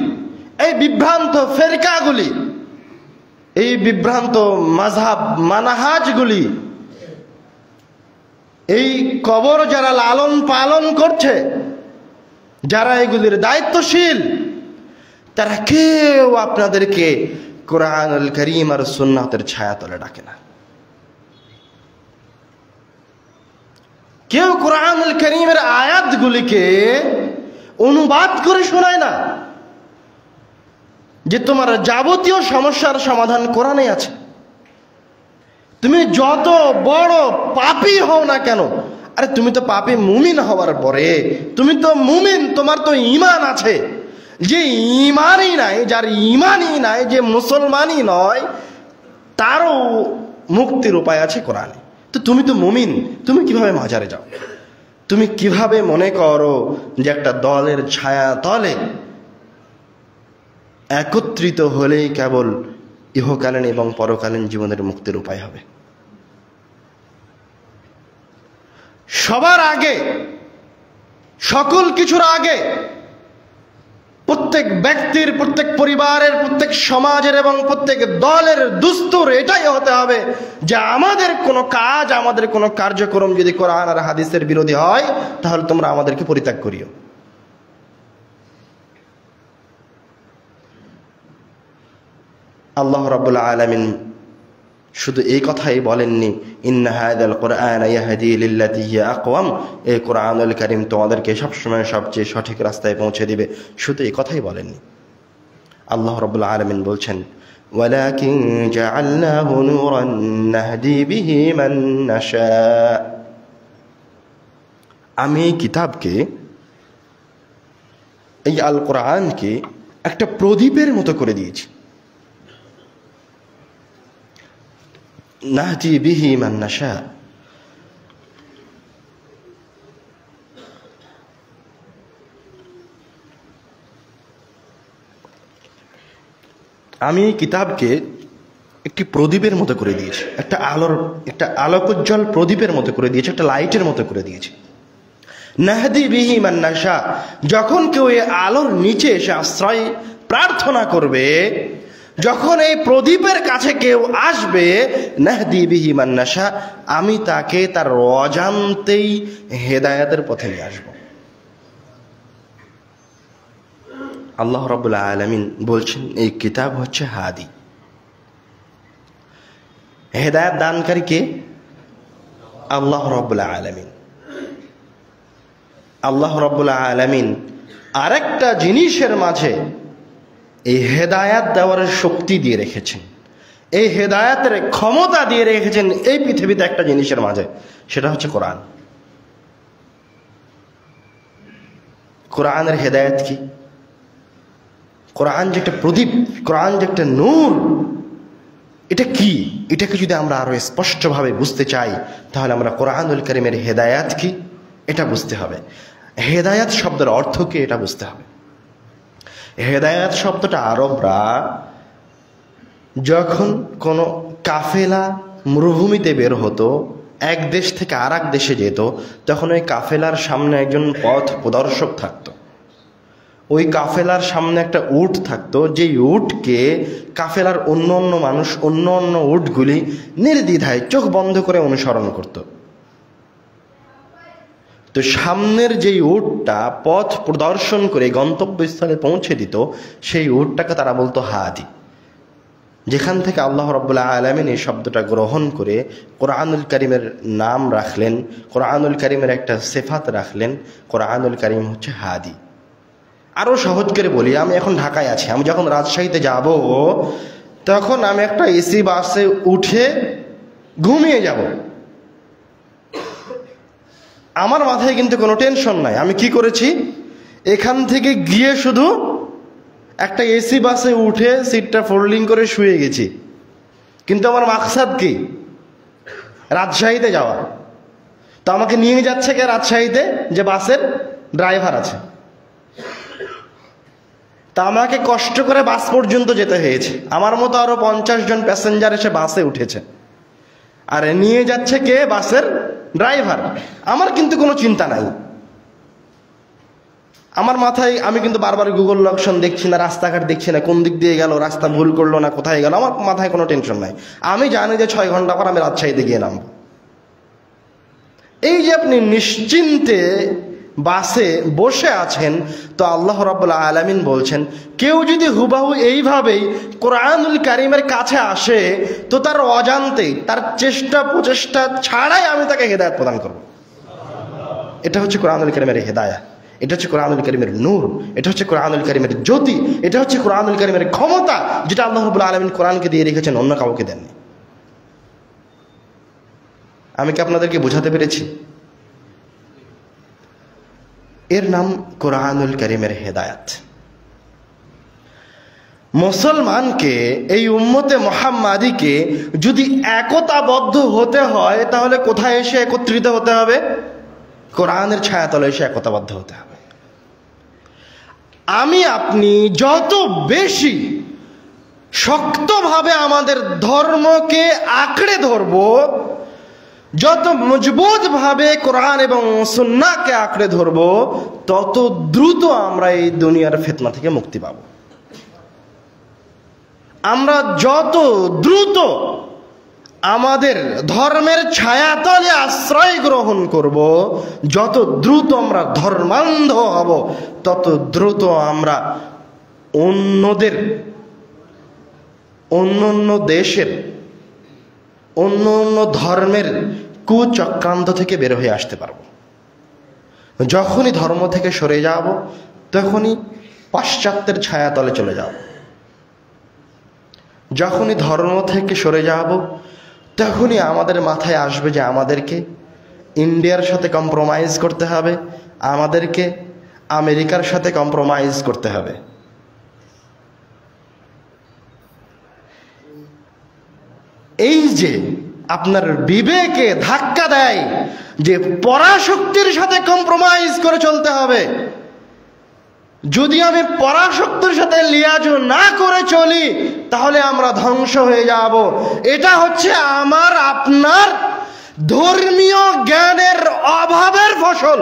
এই বিভ্রান্ত ফেরকাগুলি, এই বিভ্রান্ত মাযহাব মানহাজগুলি, এই কবর যারা লালন পালন করছে, যারা এগুলির দায়িত্বশীল, তারা কেউ আপনাদেরকে কোরআনুল কারীম আর সুন্নাতের ছায়াতলে ডাকে না। কেউ কোরআনুল কারীমের আয়াতগুলিকে অনুবাদ করে শোনায় না যে তোমার যাবতীয় সমস্যার সমাধান কোরআনে আছে। তুমি যত বড় পাপী হও না কেন, আরে তুমি তো পাপী মুমিন হওয়ার পরে তুমি তো মুমিন, তোমার তো ঈমান আছে। যে ঈমানই নাই, যার ঈমানই নাই, যে মুসলমানই নয়, তারও মুক্তির উপায় আছে কোরআনে। তো তুমি তো মুমিন, তুমি কিভাবে মাজারে যাও? তুমি কিভাবে মনে করো যে একটা দলের ছায়া তলে একত্রিত হলেই কেবল ইহকালীন এবং পরকালীন জীবনের মুক্তির উপায় হবে? সবার আগে, সকল কিছুর আগে প্রত্যেক ব্যক্তির, প্রত্যেক পরিবারের, প্রত্যেক সমাজের এবং প্রত্যেক দলের দুস্তুর এটাই হতে হবে যে আমাদের কোনো কাজ, আমাদের কোনো কার্যক্রম যদি কোরআন আর হাদিসের বিরোধী হয়, তাহলে তোমরা আমাদেরকে পরিত্যাগ করিও। আল্লাহ রাব্বুল আলামিন শুধু এই কথাই বলেননি, ইন্না হাযাল কুরআনা ইয়াহদি লিল্লাতী হিয়া আকওয়াম, এই কোরআনুল কারীম তোমাদেরকে সবসময় সবচেয়ে সঠিক রাস্তায় পৌঁছে দিবে, শুধু এই কথাই বলেননি। আল্লাহ রাব্বুল আলামিন বলছেন, ওয়ালাকিন জাআলনাহু নূরান নাহদি বিহি মান নাশা, আমি এই কিতাবকে, এই আল কোরআনকে একটা প্রদীপের মতো করে দিয়েছি। নাহদি বিহি মান নাশা, আমি এই কিতাবকে একটি প্রদীপের মতো করে দিয়েছি, একটা আলোকোজ্জ্বল প্রদীপের মতো করে দিয়েছি, একটা লাইটের মতো করে দিয়েছি। নাহদি বিহি মান নাশা, যখন কেউ এই আলোর নিচে এসে আশ্রয় প্রার্থনা করবে, যখন এই প্রদীপের কাছে কেউ আসবে, নাহদি বিহি মান নাশা, আমি তাকে তার অজান্তেই হেদায়েতের পথে নিয়ে আসব। আল্লাহ রাব্বুল আলামিন বলছেন এই কিতাব হচ্ছে হাদি। হেদায়েত দানকারী কে? আল্লাহ রাব্বুল আলামিন। আল্লাহ রাব্বুল আলামিন আরেকটা জিনিসের মাঝে এই হেদায়াত দেওয়ার শক্তি দিয়ে রেখেছেন, এই হেদায়াতের ক্ষমতা দিয়ে রেখেছেন এই পৃথিবীতে একটা জিনিসের মাঝে, সেটা হচ্ছে কোরআন। কোরআনের হেদায়াত কি? কোরআন যে একটা প্রদীপ, কোরআন যে একটা নূর, এটা কি? এটাকে যদি আমরা আরো স্পষ্টভাবে বুঝতে চাই, তাহলে আমরা কোরআনুল কারীমের হেদায়াত কি এটা বুঝতে হবে। হেদায়াত শব্দের অর্থ কি এটা বুঝতে হবে। হেদায়াত শব্দটা আরবরা যখন কোনো কাফেলা মরুভূমিতে বের হতো, এক দেশ থেকে আর এক দেশে যেত, তখন ওই কাফেলার সামনে একজন পথ প্রদর্শক থাকতো। ওই কাফেলার সামনে একটা উট থাকতো, যেই উটকে কাফেলার অন্য অন্য মানুষ, অন্য অন্য উটগুলি নির্দ্বিধায় চোখ বন্ধ করে অনুসরণ করত। তো সামনের যেই উটটা পথ প্রদর্শন করে গন্তব্যস্থলে পৌঁছে দিত, সেই উটটাকে তারা বলতো হাদি। যেখান থেকে আল্লাহ রাব্বুল আলামিন এই শব্দটা গ্রহণ করে কোরআনুল কারীমের নাম রাখলেন, কোরআনুল কারীমের একটা সিফাত রাখলেন, কোরআনুল কারীম হচ্ছে হাদি। আরো সহজ করে বলি, আমি এখন ঢাকায় আছি, আমি যখন রাজশাহীতে যাব, তখন আমি একটা এসি বাসে উঠে ঘুমিয়ে যাব। আমার মাথায় কিন্তু কোনো টেনশন নাই। আমি কি করেছি, এখান থেকে গিয়ে শুধু একটা এসি বাসে উঠে সিটটা ফোল্ডিং করে শুয়ে গেছি, কিন্তু আমার মাকসাদ কি? রাজশাহীতে যাওয়া। তো আমাকে নিয়ে যাচ্ছে কে রাজশাহীতে? যে বাসের ড্রাইভার আছে। তা আমাকে কষ্ট করে বাস পর্যন্ত যেতে হয়েছে। আমার মতো আরো 50 জন প্যাসেঞ্জার এসে বাসে উঠেছে, আর নিয়ে যাচ্ছে কে? বাসের ড্রাইভার। আমার কিন্তু কোনো চিন্তা নাই। আমার মাথায়, আমি কিন্তু বারবার গুগল লোকেশন দেখছি না, রাস্তাঘাট দেখছি না, কোন দিক দিয়ে গেল, রাস্তা ভুল করলো না, কোথায় গেল, আমার মাথায় কোনো টেনশন নাই। আমি জানি যে 6 ঘন্টা পর আমি রাজশাহীতে গিয়ে নামবো। এই যে আপনি নিশ্চিন্তে বাসে বসে আছেন, তো আল্লাহ রাব্বুল আলামিন বলছেন কেউ যদি হুবাহু এইভাবেই কোরআনুল কারীমের কাছে আসে, তো তার অজান্তেই, তার চেষ্টা প্রচেষ্টা ছাড়াই আমি তাকে হেদায়েত প্রদান করব। এটা হচ্ছে কোরআনুল কারীমের হেদায়া, এটা হচ্ছে কোরআনুল কারীমের নূর, এটা হচ্ছে কোরআনুল কারীমের জ্যোতি, এটা হচ্ছে কোরআনুল কারীমের ক্ষমতা, যেটা আল্লাহ রাব্বুল আলামিন কোরআনকে দিয়ে রেখেছেন, অন্য কাউকে দেননি। আমি কি আপনাদেরকে বোঝাতে পেরেছি? এর নাম কোরআনুল কারীমের হেদায়াত। মুসলমানকে, এই উম্মতে মুহাম্মাদিকে যদি একতাবদ্ধ হতে হয় তাহলে কোথায় এসে একত্রিত হতে হবে? কোরআনের ছায়াতলে এসে একতাবদ্ধ হতে হবে। আমি আপনি যত বেশি শক্তভাবে আমাদের ধর্মকে আঁকড়ে ধরব, যত মজবুতভাবে কোরআন এবং সুন্নাহকে আঁকড়ে ধরব, তত দ্রুত আমরা এই দুনিয়ার ফিতনা থেকে মুক্তি পাব। আমরা যত দ্রুত আমাদের ধর্মের ছায়াতলে আশ্রয় গ্রহণ করব, যত দ্রুত আমরা ধর্মান্ধ হব, তত দ্রুত আমরা অন্য দেশের অন্য ধর্মের কুচক্রান্ত থেকে বের হয়ে আসতে পারব। যখনই ধর্ম থেকে সরে যাব, তখনই পাশ্চাত্যের ছায়াতলে চলে যাব। যখনই ধর্ম থেকে সরে যাব, তখনই আমাদের মাথায় আসবে যে আমাদেরকে ইন্ডিয়ার সাথে কম্প্রোমাইজ করতে হবে, আমাদেরকে আমেরিকার সাথে কম্প্রোমাইজ করতে হবে। এই যে আপনার বিবেকে ধাক্কা দেয় যে পরাশক্তির সাথে কম্প্রোমাইজ করে চলতে হবে, যদি আমি পরাশক্তির সাথে লিয়াজ না করে চলি তাহলে আমরা ধ্বংস হয়ে যাব। এটা হচ্ছে আমার আপনার ধর্মীয় জ্ঞানের অভাবের ফসল।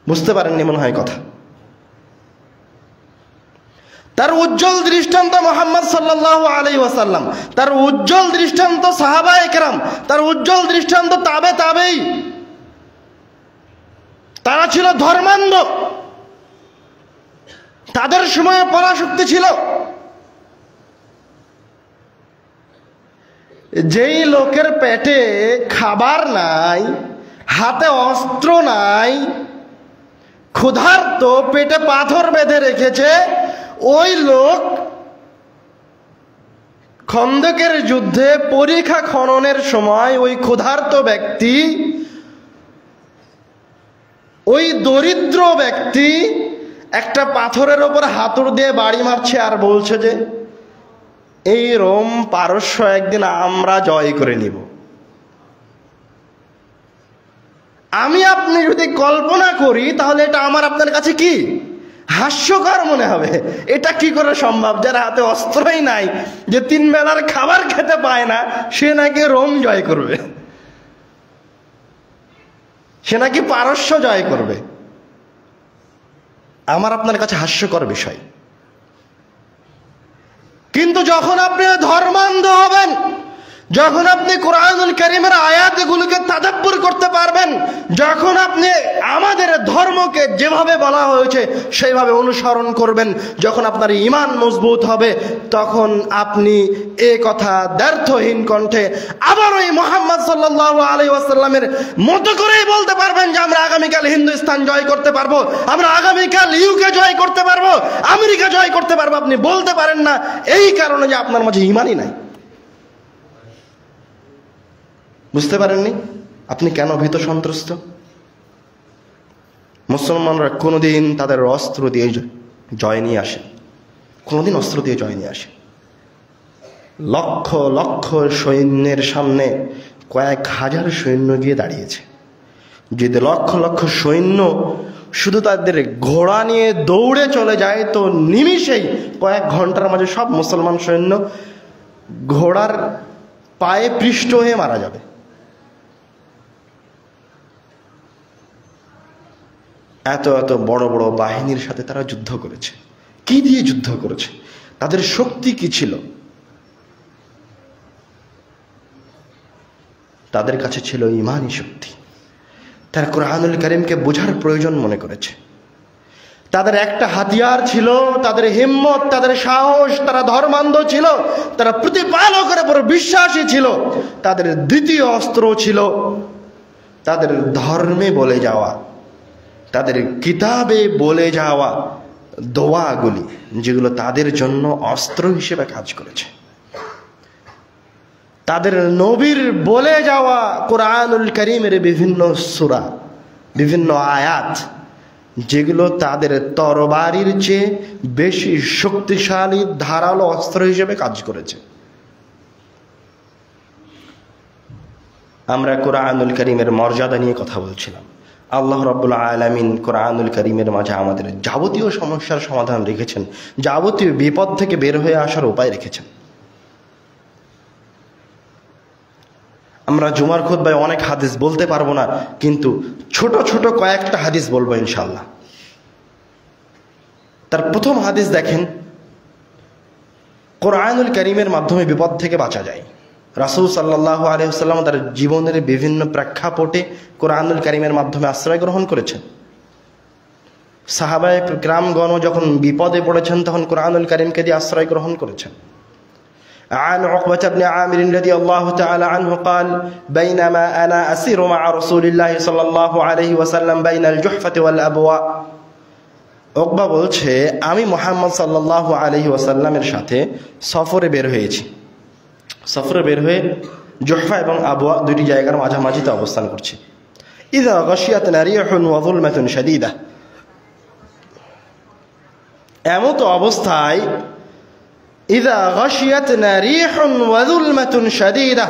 বুঝতে পারেননি মনে হয় কথা। তার উজ্জ্বল দৃষ্টান্ত মুহাম্মদ সাল্লাল্লাহু আলাইহি ওয়াসাল্লাম, তার উজ্জ্বল দৃষ্টান্ত সাহাবায়ে কেরাম, তার উজ্জ্বল দৃষ্টান্ত তাবেই। তারা ছিল ধর্মান্ধ, তাদের সময়ে পরাশক্তি ছিল। যেই লোকের পেটে খাবার নাই, হাতে অস্ত্র নাই, ক্ষুধার্ত, পেটে পাথর বেঁধে রেখেছে, ওই লোক খন্দকের যুদ্ধে পরিখা খননের সময় ওই ক্ষুধার্ত ব্যক্তি, ওই দরিদ্র ব্যক্তি একটা পাথরের ওপর হাতুড় দিয়ে বাড়ি মারছে আর বলছে যে এই রোম পারস্য একদিন আমরা জয় করে নিব। আমি আপনি যদি কল্পনা করি তাহলে এটা আমার আপনার কাছে কি হাস্যকর মনে হবে। এটা কি করে সম্ভব? যার হাতে অস্ত্রই নাই, যে 3 বেলার খাবার খেতে পায় না, সে নাকি রোম জয় করবে, সে নাকি পারস্য জয় করবে। আমার আপনার কাছে হাস্যকর বিষয়। কিন্তু যখন আপনি ধর্মান্ধ হবেন, যখন আপনি কোরআনুল কারীমের আয়াতগুলোকে তাদাব্বুর করতে পারবেন, যখন আপনি আমাদের ধর্মকে যেভাবে বলা হয়েছে সেইভাবে অনুসরণ করবেন, যখন আপনার ঈমান মজবুত হবে, তখন আপনি এই কথা দ্ব্যর্থহীন কণ্ঠে আবার ওই মুহাম্মদ সাল্লাল্লাহু আলাইহি ওয়াসাল্লামের মতো করেই বলতে পারবেন যে আমরা আগামীকাল হিন্দুস্তান জয় করতে পারবো, আমরা আগামীকাল ইউকে জয় করতে পারবো, আমেরিকা জয় করতে পারবো। আপনি বলতে পারেন না এই কারণে যে আপনার মাঝে ঈমানই নাই। বুঝতে পারেননি আপনি কেন ভীত সন্ত্রস্ত? মুসলমানরা কোনোদিন তাদের অস্ত্র দিয়ে জয় নিয়ে আসে, কোনোদিন অস্ত্র দিয়ে জয় নিয়ে আসে। লক্ষ লক্ষ সৈন্যের সামনে কয়েক হাজার সৈন্য গিয়ে দাঁড়িয়েছে। যদি লক্ষ লক্ষ সৈন্য শুধু তাদের ঘোড়া নিয়ে দৌড়ে চলে যায়, তো নিমিষেই কয়েক ঘন্টার মাঝে সব মুসলমান সৈন্য ঘোড়ার পায়ে পৃষ্ঠ হয়ে মারা যাবে। এত এত বড় বড় বাহিনীর সাথে তারা যুদ্ধ করেছে। কি দিয়ে যুদ্ধ করেছে? তাদের শক্তি কি ছিল? তাদের কাছে ছিল ঈমানী শক্তি। তারা কোরআনুল কারীমকে বোঝার প্রয়োজন মনে করেছে। তাদের একটা হাতিয়ার ছিল তাদের হিম্মত, তাদের সাহস। তারা ধর্মান্ধ ছিল, তারা প্রতিপালকের উপর বিশ্বাসী ছিল। তাদের দ্বিতীয় অস্ত্র ছিল তাদের ধর্মে বলে যাওয়া, তাদের কিতাবে বলে যাওয়া দোয়াগুলি, যেগুলো তাদের জন্য অস্ত্র হিসেবে কাজ করেছে, তাদের নবীর বলে যাওয়া কোরআনুল কারীমের বিভিন্ন সূরা, বিভিন্ন আয়াত, যেগুলো তাদের তরবারির চেয়ে বেশি শক্তিশালী ধারালো অস্ত্র হিসেবে কাজ করেছে। আমরা কোরআনুল কারীমের মর্যাদা নিয়ে কথা বলছিলাম। আল্লাহ রাব্বুল আলামিন কোরআনুল কারীমের মাঝে আমাদের যাবতীয় সমস্যার সমাধান রেখেছেন, যাবতীয় বিপদ থেকে বের হয়ে আসার উপায় রেখেছেন। আমরা জুমার খুতবায় অনেক হাদিস বলতে পারবো না, কিন্তু ছোট ছোট কয়েকটা হাদিস বলবো ইনশাআল্লাহ। তার প্রথম হাদিস দেখেন, কোরআনুল কারীমের মাধ্যমে বিপদ থেকে বাঁচা যায়। রাসূল সাল্লাল্লাহু আলাইহি ওয়াসাল্লাম তার জীবনের বিভিন্ন প্রেক্ষাপটে কোরআনুল কারীমের মাধ্যমে আশ্রয় গ্রহণ করেছেন। সাহাবায়ে কিরামগণ যখন বিপদে পড়েছেন তখন কোরআনুল কারীমকে দিয়ে আশ্রয় গ্রহণ করেছেন। عن عقبة بن عامر رضي الله تعالى عنه قال بينما أنا أسير مع رسول الله صلى الله عليه وسلم بين الجحفة والأبواء। উকবা বলছে, আমি মুহাম্মদ সাল্লাল্লাহু আলাইহি ওয়াসাল্লামের সাথে সফরে বের হয়েছি। সফরে বের হয়ে জুহফা এবং আবওয়া দুটি জায়গার মাঝামাঝিতে অবস্থান করছি। ইযা গাশিয়াতনা রিহুন ওয়া যুলমাতুন শাদীদা। এমত অবস্থায় ইযা গাশিয়াতনা রিহুন ওয়া যুলমাতুন শাদীদা,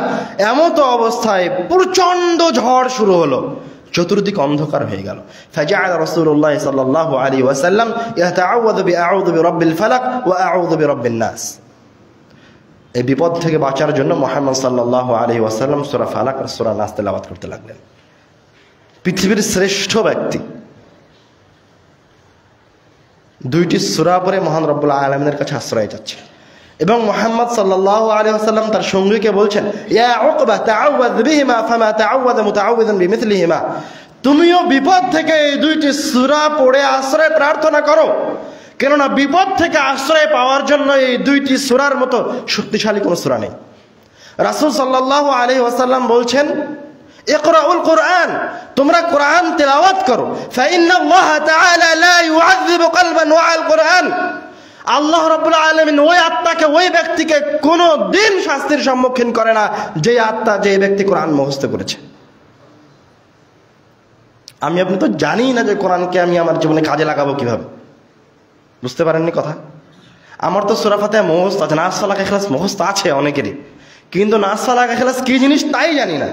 এমত অবস্থায় প্রচন্ড ঝড় শুরু হলো, চতুর্দিক অন্ধকার হয়ে গেল। ফাজাআল রাসূলুল্লাহ সাল্লাল্লাহু আলাইহি ওয়াসাল্লাম ইয়াতাআওয়াযু বিআউযু বিরাব্বিল ফালাক ওয়া আউযু বিরাব্বিন নাস। এই বিপদ থেকে বাঁচার জন্য মুহাম্মদ সাল্লাল্লাহু আলাইহি ওয়াসাল্লাম সূরা ফালাক আর সূরা নাস তেলাওয়াত করতে লাগলেন। পৃথিবীর শ্রেষ্ঠ ব্যক্তি দুইটি সূরা পড়ে মহান রব্বুল আলামিনের কাছে আশ্রয় চাচ্ছে, এবং মুহাম্মদ সাল্লাল্লাহু আলাইহি ওয়াসাল্লাম তার সঙ্গীকে বলছেন, ইয়া উকবা তাআওয়ায বিহিমা ফামা তাআওয়াযা মুতাআওযিযুন বিমিথলিহিমা। তুমিও বিপদ থেকে এই দুইটি সূরা পড়ে আশ্রয় প্রার্থনা করো, কেননা বিপদ থেকে আশ্রয় পাওয়ার জন্য এই দুইটি সূরার মতো শক্তিশালী কোনো সূরা নেই। রাসূল সাল্লাল্লাহু আলাইহি ওয়াসাল্লাম বলছেন, ইকরাউল কুরআন, তোমরা কোরআন তেলাওয়াত করো। ফাইন্নাল্লাহ তাআলা লা ইউআযযিবু কলবান ওয়াল কুরআন। আল্লাহ রাব্বুল আলামিন ওই আত্মাকে, ওই ব্যক্তিকে কোনো দিন শাস্তির সম্মুখীন করে না যে আত্মা, যে ব্যক্তি কোরআন মুখস্থ করেছে। আমি আপনি তো জানি না যে কোরআনকে আমি আমার জীবনে কাজে লাগাবো কিভাবে। বুঝতে পারেননি কথা? আমার তো সূরা ফাতিহা মুখস্থ আছে, নাস ফালাক ইখলাস মুখস্থ আছে অনেকেরই, কিন্তু নাস ফালাক ইখলাস কি জিনিস তাই জানি না।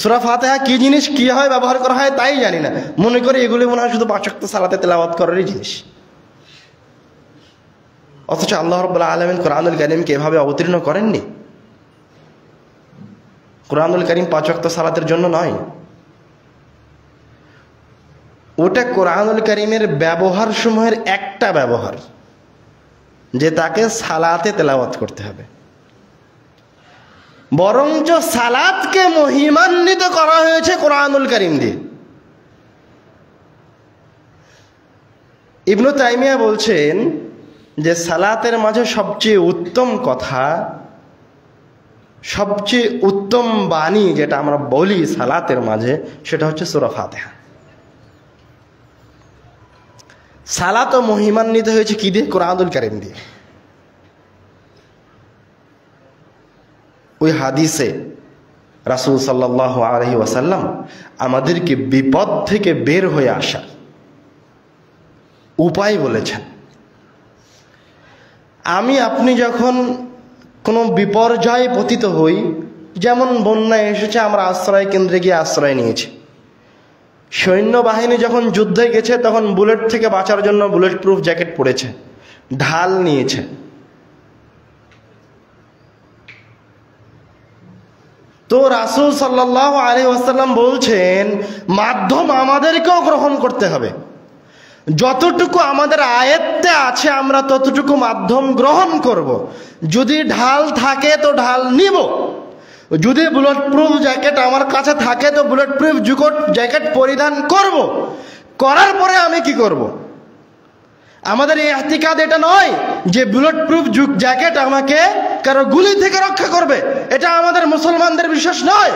সূরা ফাতিহা কি জিনিস, কিভাবে ব্যবহার করা হয় তাই জানি না। মনে করি এগুলি মনে হয় শুধু 5 ওয়াক্ত সালাতে তেলাওয়াত করারই জিনিস। অথচ আল্লাহ রাব্বুল আলামিন কোরআনুল কারীমকে এভাবে অবতীর্ণ করেননি। কোরআনুল কারীম 5 ওয়াক্ত সালাতের জন্য নয়, ওটা কোরআনুল কারীমের ব্যবহার সমূহের একটা ব্যবহার, যে তাকে সালাতে তেলাওয়াত করতে হবে। বরঞ্চ সালাতকে মহিমান্বিত করা হয়েছে কোরআনুল কারীম দিয়ে। ইবনে তাইমিয়া বলছেন যে সালাতের মাঝে সবচেয়ে উত্তম কথা, সবচেয়ে উত্তম বাণী যেটা আমরা বলি সালাতের মাঝে, সেটা হচ্ছে সূরা ফাতিহা। সালাত মহিমান্বিত হয়েছে কি দিয়ে? কোরআনুল কারীম দিয়ে। ওই হাদিসে রাসূল সাল্লাল্লাহু আলাইহি ওয়াসাল্লাম আমাদেরকে বিপদ থেকে বের হয়ে আসার উপায় বলেছেন। আমি আপনি যখন কোনো বিপর্যয়ে পতিত হই, যেমন বন্যায় এসেছে, আমরা আশ্রয় কেন্দ্রে গিয়ে আশ্রয় নিয়েছি। সৈন্যবাহিনী যখন যুদ্ধে গেছে তখন বুলেট থেকে বাঁচার জন্য বুলেট প্রুফ জ্যাকেট পরেছে, ঢাল নিয়েছে। তো রাসূল সাল্লাল্লাহু আলাইহি ওয়াসাল্লাম বলছেন মাধ্যম আমাদেরকেও গ্রহণ করতে হবে। যতটুকু আমাদের আয়ত্তে আছে আমরা ততটুকু মাধ্যম গ্রহণ করব। যদি ঢাল থাকে তো ঢাল নিব, যদি বুলেট প্রুফ জ্যাকেট আমার কাছে থাকে তো বুলেট প্রুফ জ্যাকেট পরিধান করব। করার পরে আমি কি করব? আমাদের এই ইহতিকাদ এটা নয় যে বুলেট প্রুফ জ্যাকেট আমাকে কারো গুলি থেকে রক্ষা করবে, এটা আমাদের মুসলমানদের বিশ্বাস নয়।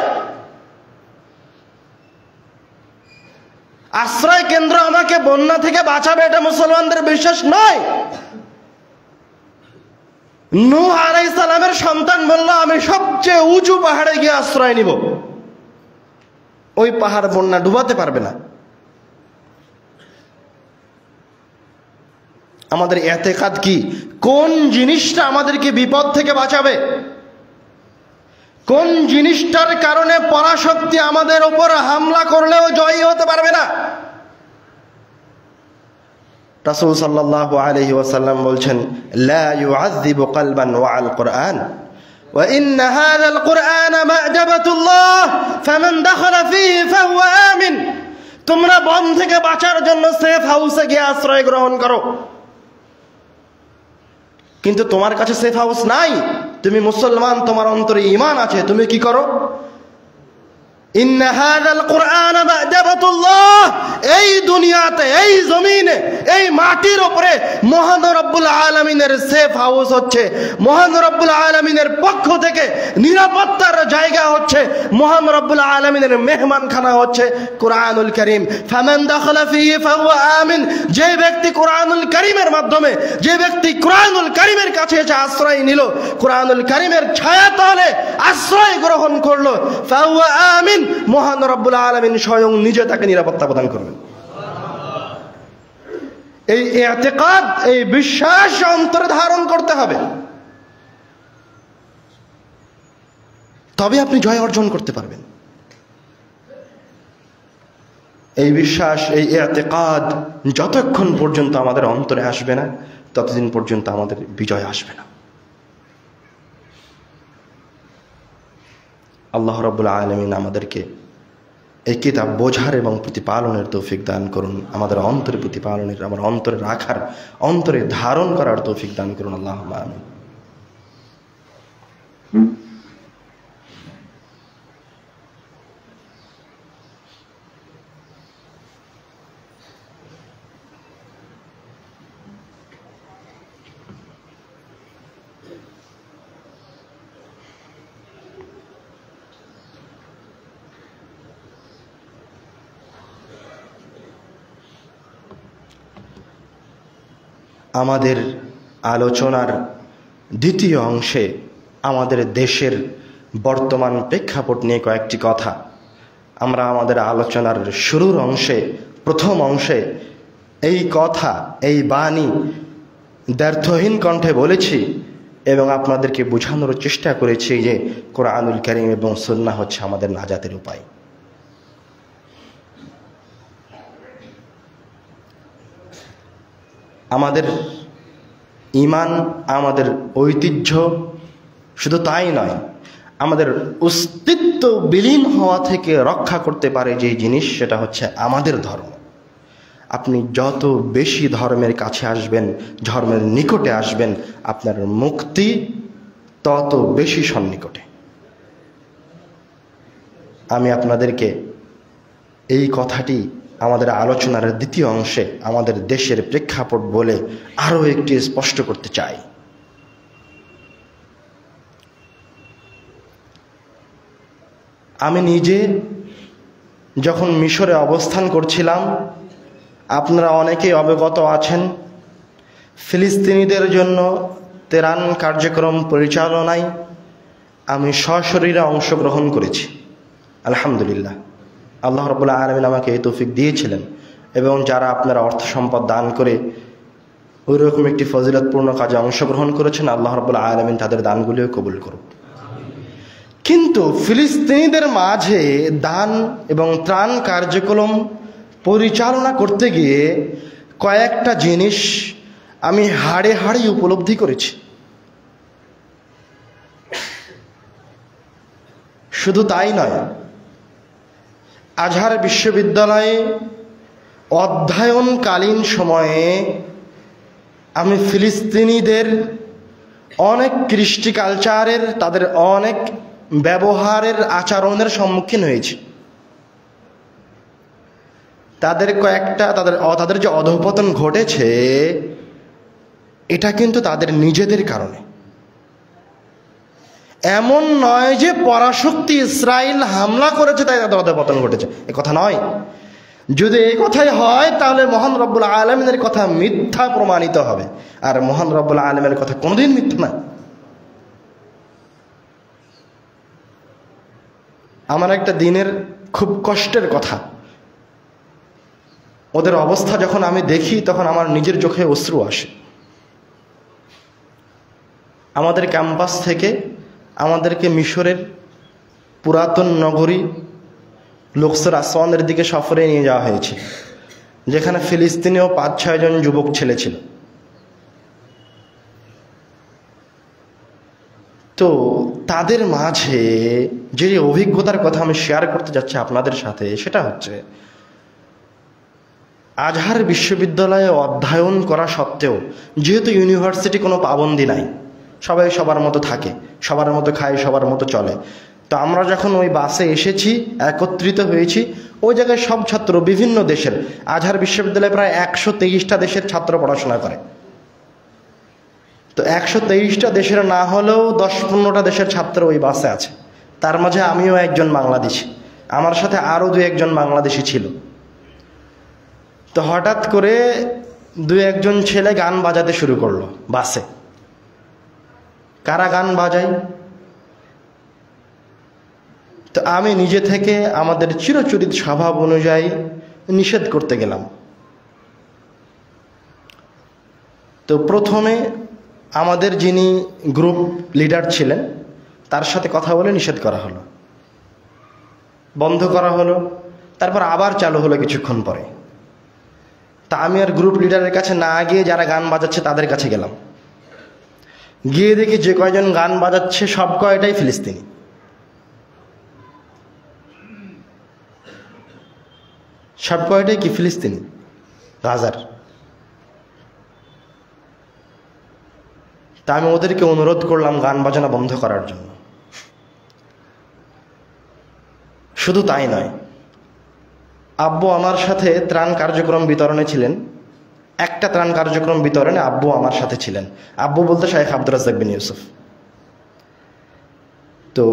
আশ্রয় কেন্দ্র আমাকে বন্যা থেকে বাঁচাবে, এটা মুসলমানদের বিশ্বাস নয়। নূহ আলাইহিস সালামের সন্তান বলল, আমি সবচেয়ে উঁচু পাহাড়ে গিয়ে আশ্রয় নিব। ওই পাহাড় বন্যা ডুবাতে পারবে না। আমাদের ইতিকাদ কি? কোন জিনিসটা আমাদেরকে বিপদ থেকে বাঁচাবে, কোন জিনিসটার কারণে পরাশক্তি আমাদের উপর হামলা করলেও জয়ী হতে পারবে না। রাসূল সাল্লাল্লাহু আলাইহি ওয়াসাল্লাম বলছেন, লা ইউআযযিবু কলবান ওয়াল কুরআন ওয়া ইন্না হাযাল কুরআনা মা'জাবাতুল্লাহ ফামান দাখালা ফীহি ফাহুয়া আমিন। তোমরা বন থেকে বাঁচার জন্য সেফ হাউসে গিয়ে আশ্রয় গ্রহণ করো, কিন্তু তোমার কাছে সেফ হাউস নাই। তুমি মুসলমান, তোমার অন্তরে ঈমান আছে, তুমি কি করো? ইন্না হাযাল কুরআনা মা'জাবাতুল্লাহ। এই দুনিয়াতে, এই জমিনে, এই মাটির উপরে মহান রব্বুল আলামিনের সেফ হাউস হচ্ছে, মহান রব্বুল আলামিনের পক্ষ থেকে নিরাপত্তার জায়গা হচ্ছে, মহান রব্বুল আলামিনের মেহমানখানা হচ্ছে কুরআনুল কারীম। ফামান দাখালা ফীহি ফাহুয়া আমিন। যে ব্যক্তি কুরআনুল কারীমের মাধ্যমে, যে ব্যক্তি কুরআনুল কারীমের কাছে এসে আশ্রয় নিল, কুরআনুল কারীমের ছায়াতলে আশ্রয় গ্রহণ করলো, ফাহুয়া আমিন। মহান রব্বুল আলামিন স্বয়ং নিজে তাকে নিরাপত্তা প্রদান করবেন। এই ইতিকাদ, এই বিশ্বাস অন্তরে ধারণ করতে হবে, তবে আপনি জয় অর্জন করতে পারবেন। এই বিশ্বাস, এই ইতিকাদ যতক্ষণ পর্যন্ত আমাদের অন্তরে আসবে না, ততদিন পর্যন্ত আমাদের বিজয় আসবে না। আল্লাহ রাব্বুল আলামিন আমাদেরকে এই কিতাব বোঝার এবং প্রতিপালনের তৌফিক দান করুন। আমাদের অন্তরে প্রতিপালনের, আমার অন্তরে রাখার, অন্তরে ধারণ করার তৌফিক দান করুন। আল্লাহুম্মা আমিন। আমাদের আলোচনার দ্বিতীয় অংশে আমাদের দেশের বর্তমান প্রেক্ষাপট নিয়ে কয়েকটি কথা আমরা আমাদের আলোচনার শুরুর অংশে, প্রথম অংশে এই কথা, এই বাণী দ্ব্যর্থহীন কণ্ঠে বলেছি এবং আপনাদেরকে বোঝানোর চেষ্টা করেছি যে কোরআনুল কারীম এবং সুন্নাহ হচ্ছে আমাদের নাজাতের উপায়। আমাদের ঈমান, আমাদের ঐতিহ্য, শুধু তাই নয়, আমাদের অস্তিত্ব বিলীন হওয়া থেকে রক্ষা করতে পারে যে জিনিস, সেটা হচ্ছে আমাদের ধর্ম। আপনি যত বেশি ধর্মের কাছে আসবেন, ধর্মের নিকটে আসবেন, আপনার মুক্তি তত বেশি সন্নিকটে। আমি আপনাদেরকে এই কথাটি আমাদের আলোচনার দ্বিতীয় অংশে আমাদের দেশের প্রেক্ষাপট বলে আরও একটি স্পষ্ট করতে চাই। আমি নিজে যখন মিশরে অবস্থান করছিলাম, আপনারা অনেকেই অবগত আছেন, ফিলিস্তিনিদের জন্য ত্রাণ কার্যক্রম পরিচালনায় আমি সশরীরে অংশগ্রহণ করেছি। আলহামদুলিল্লাহ, আল্লাহ রাব্বুল আলামিন আমাকে এই তৌফিক দিয়েছিলেন এবং যারা আপনারা অর্থ সম্পদ দান করে ওই রকম একটি ফজিলতপূর্ণ কাজে অংশগ্রহণ করেছেন, আল্লাহ রাব্বুল আলামিন তাদের দানগুলিও কবুল করুক। কিন্তু ফিলিস্তিনিদের মাঝে দান এবং ত্রাণ কার্যক্রম পরিচালনা করতে গিয়ে কয়েকটা জিনিস আমি হাড়ে হাড়ে উপলব্ধি করেছি। শুধু তাই নয়, আজহার বিশ্ববিদ্যালয়ে অধ্যয়নকালীন সময়ে আমি ফিলিস্তিনিদের অনেক কৃষ্টি কালচারের, তাদের অনেক ব্যবহারের, আচরণের সম্মুখীন হয়েছি। তাদের যে অধঃপতন ঘটেছে, এটা কিন্তু তাদের নিজেদের কারণে। এমন নয় যে পরাশক্তি ইসরায়েল হামলা করেছে তাই তাদের অধঃপতন ঘটেছে, এ কথা নয়। যদি এই কথাই হয় তাহলে মহান রব্বুল আলামিনের কথা মিথ্যা প্রমাণিত হবে, আর মহান রব্বুল আলামিনের কথা কোনোদিন মিথ্যা না। আমার একটা দিনের খুব কষ্টের কথা, ওদের অবস্থা যখন আমি দেখি তখন আমার নিজের চোখে অশ্রু আসে। আমাদের ক্যাম্পাস থেকে আমাদেরকে মিশরের পুরাতন নগরী লোকসর আসওয়ানের দিকে সফরে নিয়ে যাওয়া হয়েছিল, যেখানে ফিলিস্তিনীয় 5-6 জন যুবক ছেলে ছিল। তো তাদের মাঝে যে অভিজ্ঞতার কথা আমি শেয়ার করতে যাচ্ছি আপনাদের সাথে, সেটা হচ্ছে আজহার বিশ্ববিদ্যালয়ে অধ্যয়ন করা সত্ত্বেও, যেহেতু ইউনিভার্সিটি কোনো পাবন্দি নাই, সবাই সবার মতো থাকে, সবার মতো খায়, সবার মতো চলে, তো আমরা যখন ওই বাসে এসেছি, একত্রিত হয়েছি, ওই জায়গায় সব ছাত্র বিভিন্ন দেশের, আজহার বিশ্ববিদ্যালয়ে প্রায় 123টা দেশের ছাত্র পড়াশোনা করে। তো 123টা দেশের না হলেও 10-15টা দেশের ছাত্র ওই বাসে আছে। তার মাঝে আমিও একজন বাংলাদেশি, আমার সাথে আরও 2-1 বাংলাদেশি ছিল। তো হঠাৎ করে 2-1 ছেলে গান বাজাতে শুরু করলো বাসে। কারা গান বাজায়? তো আমি নিজে থেকে আমাদের চিরচরিত স্বভাব অনুযায়ী নিষেধ করতে গেলাম। তো প্রথমে আমাদের যিনি গ্রুপ লিডার ছিলেন তার সাথে কথা বলে নিষেধ করা হলো, বন্ধ করা হলো, তারপর আবার চালু হলো কিছুক্ষণ পরে। তা আমি আর গ্রুপ লিডারের কাছে না গিয়ে যারা গান বাজাচ্ছে তাদের কাছে গেলাম। গিয়ে দেখি যে কয়জন গান বাজাচ্ছে সব কয়টাই ফিলিস্তিনি। সব কয়টাই কি ফিলিস্তিনি, গাজার। তা আমি ওদেরকে অনুরোধ করলাম গান বাজানো বন্ধ করার জন্য। শুধু তাই নয়, আব্বু আমার সাথে ত্রাণ কার্যক্রম বিতরণে ছিলেন। একটা ত্রাণ কার্যক্রম বিতরণে আব্বু আমার সাথে ছিলেন। আব্বু বলতে শাইখ আব্দুর রাজ্জাক বিন ইউসুফ। তো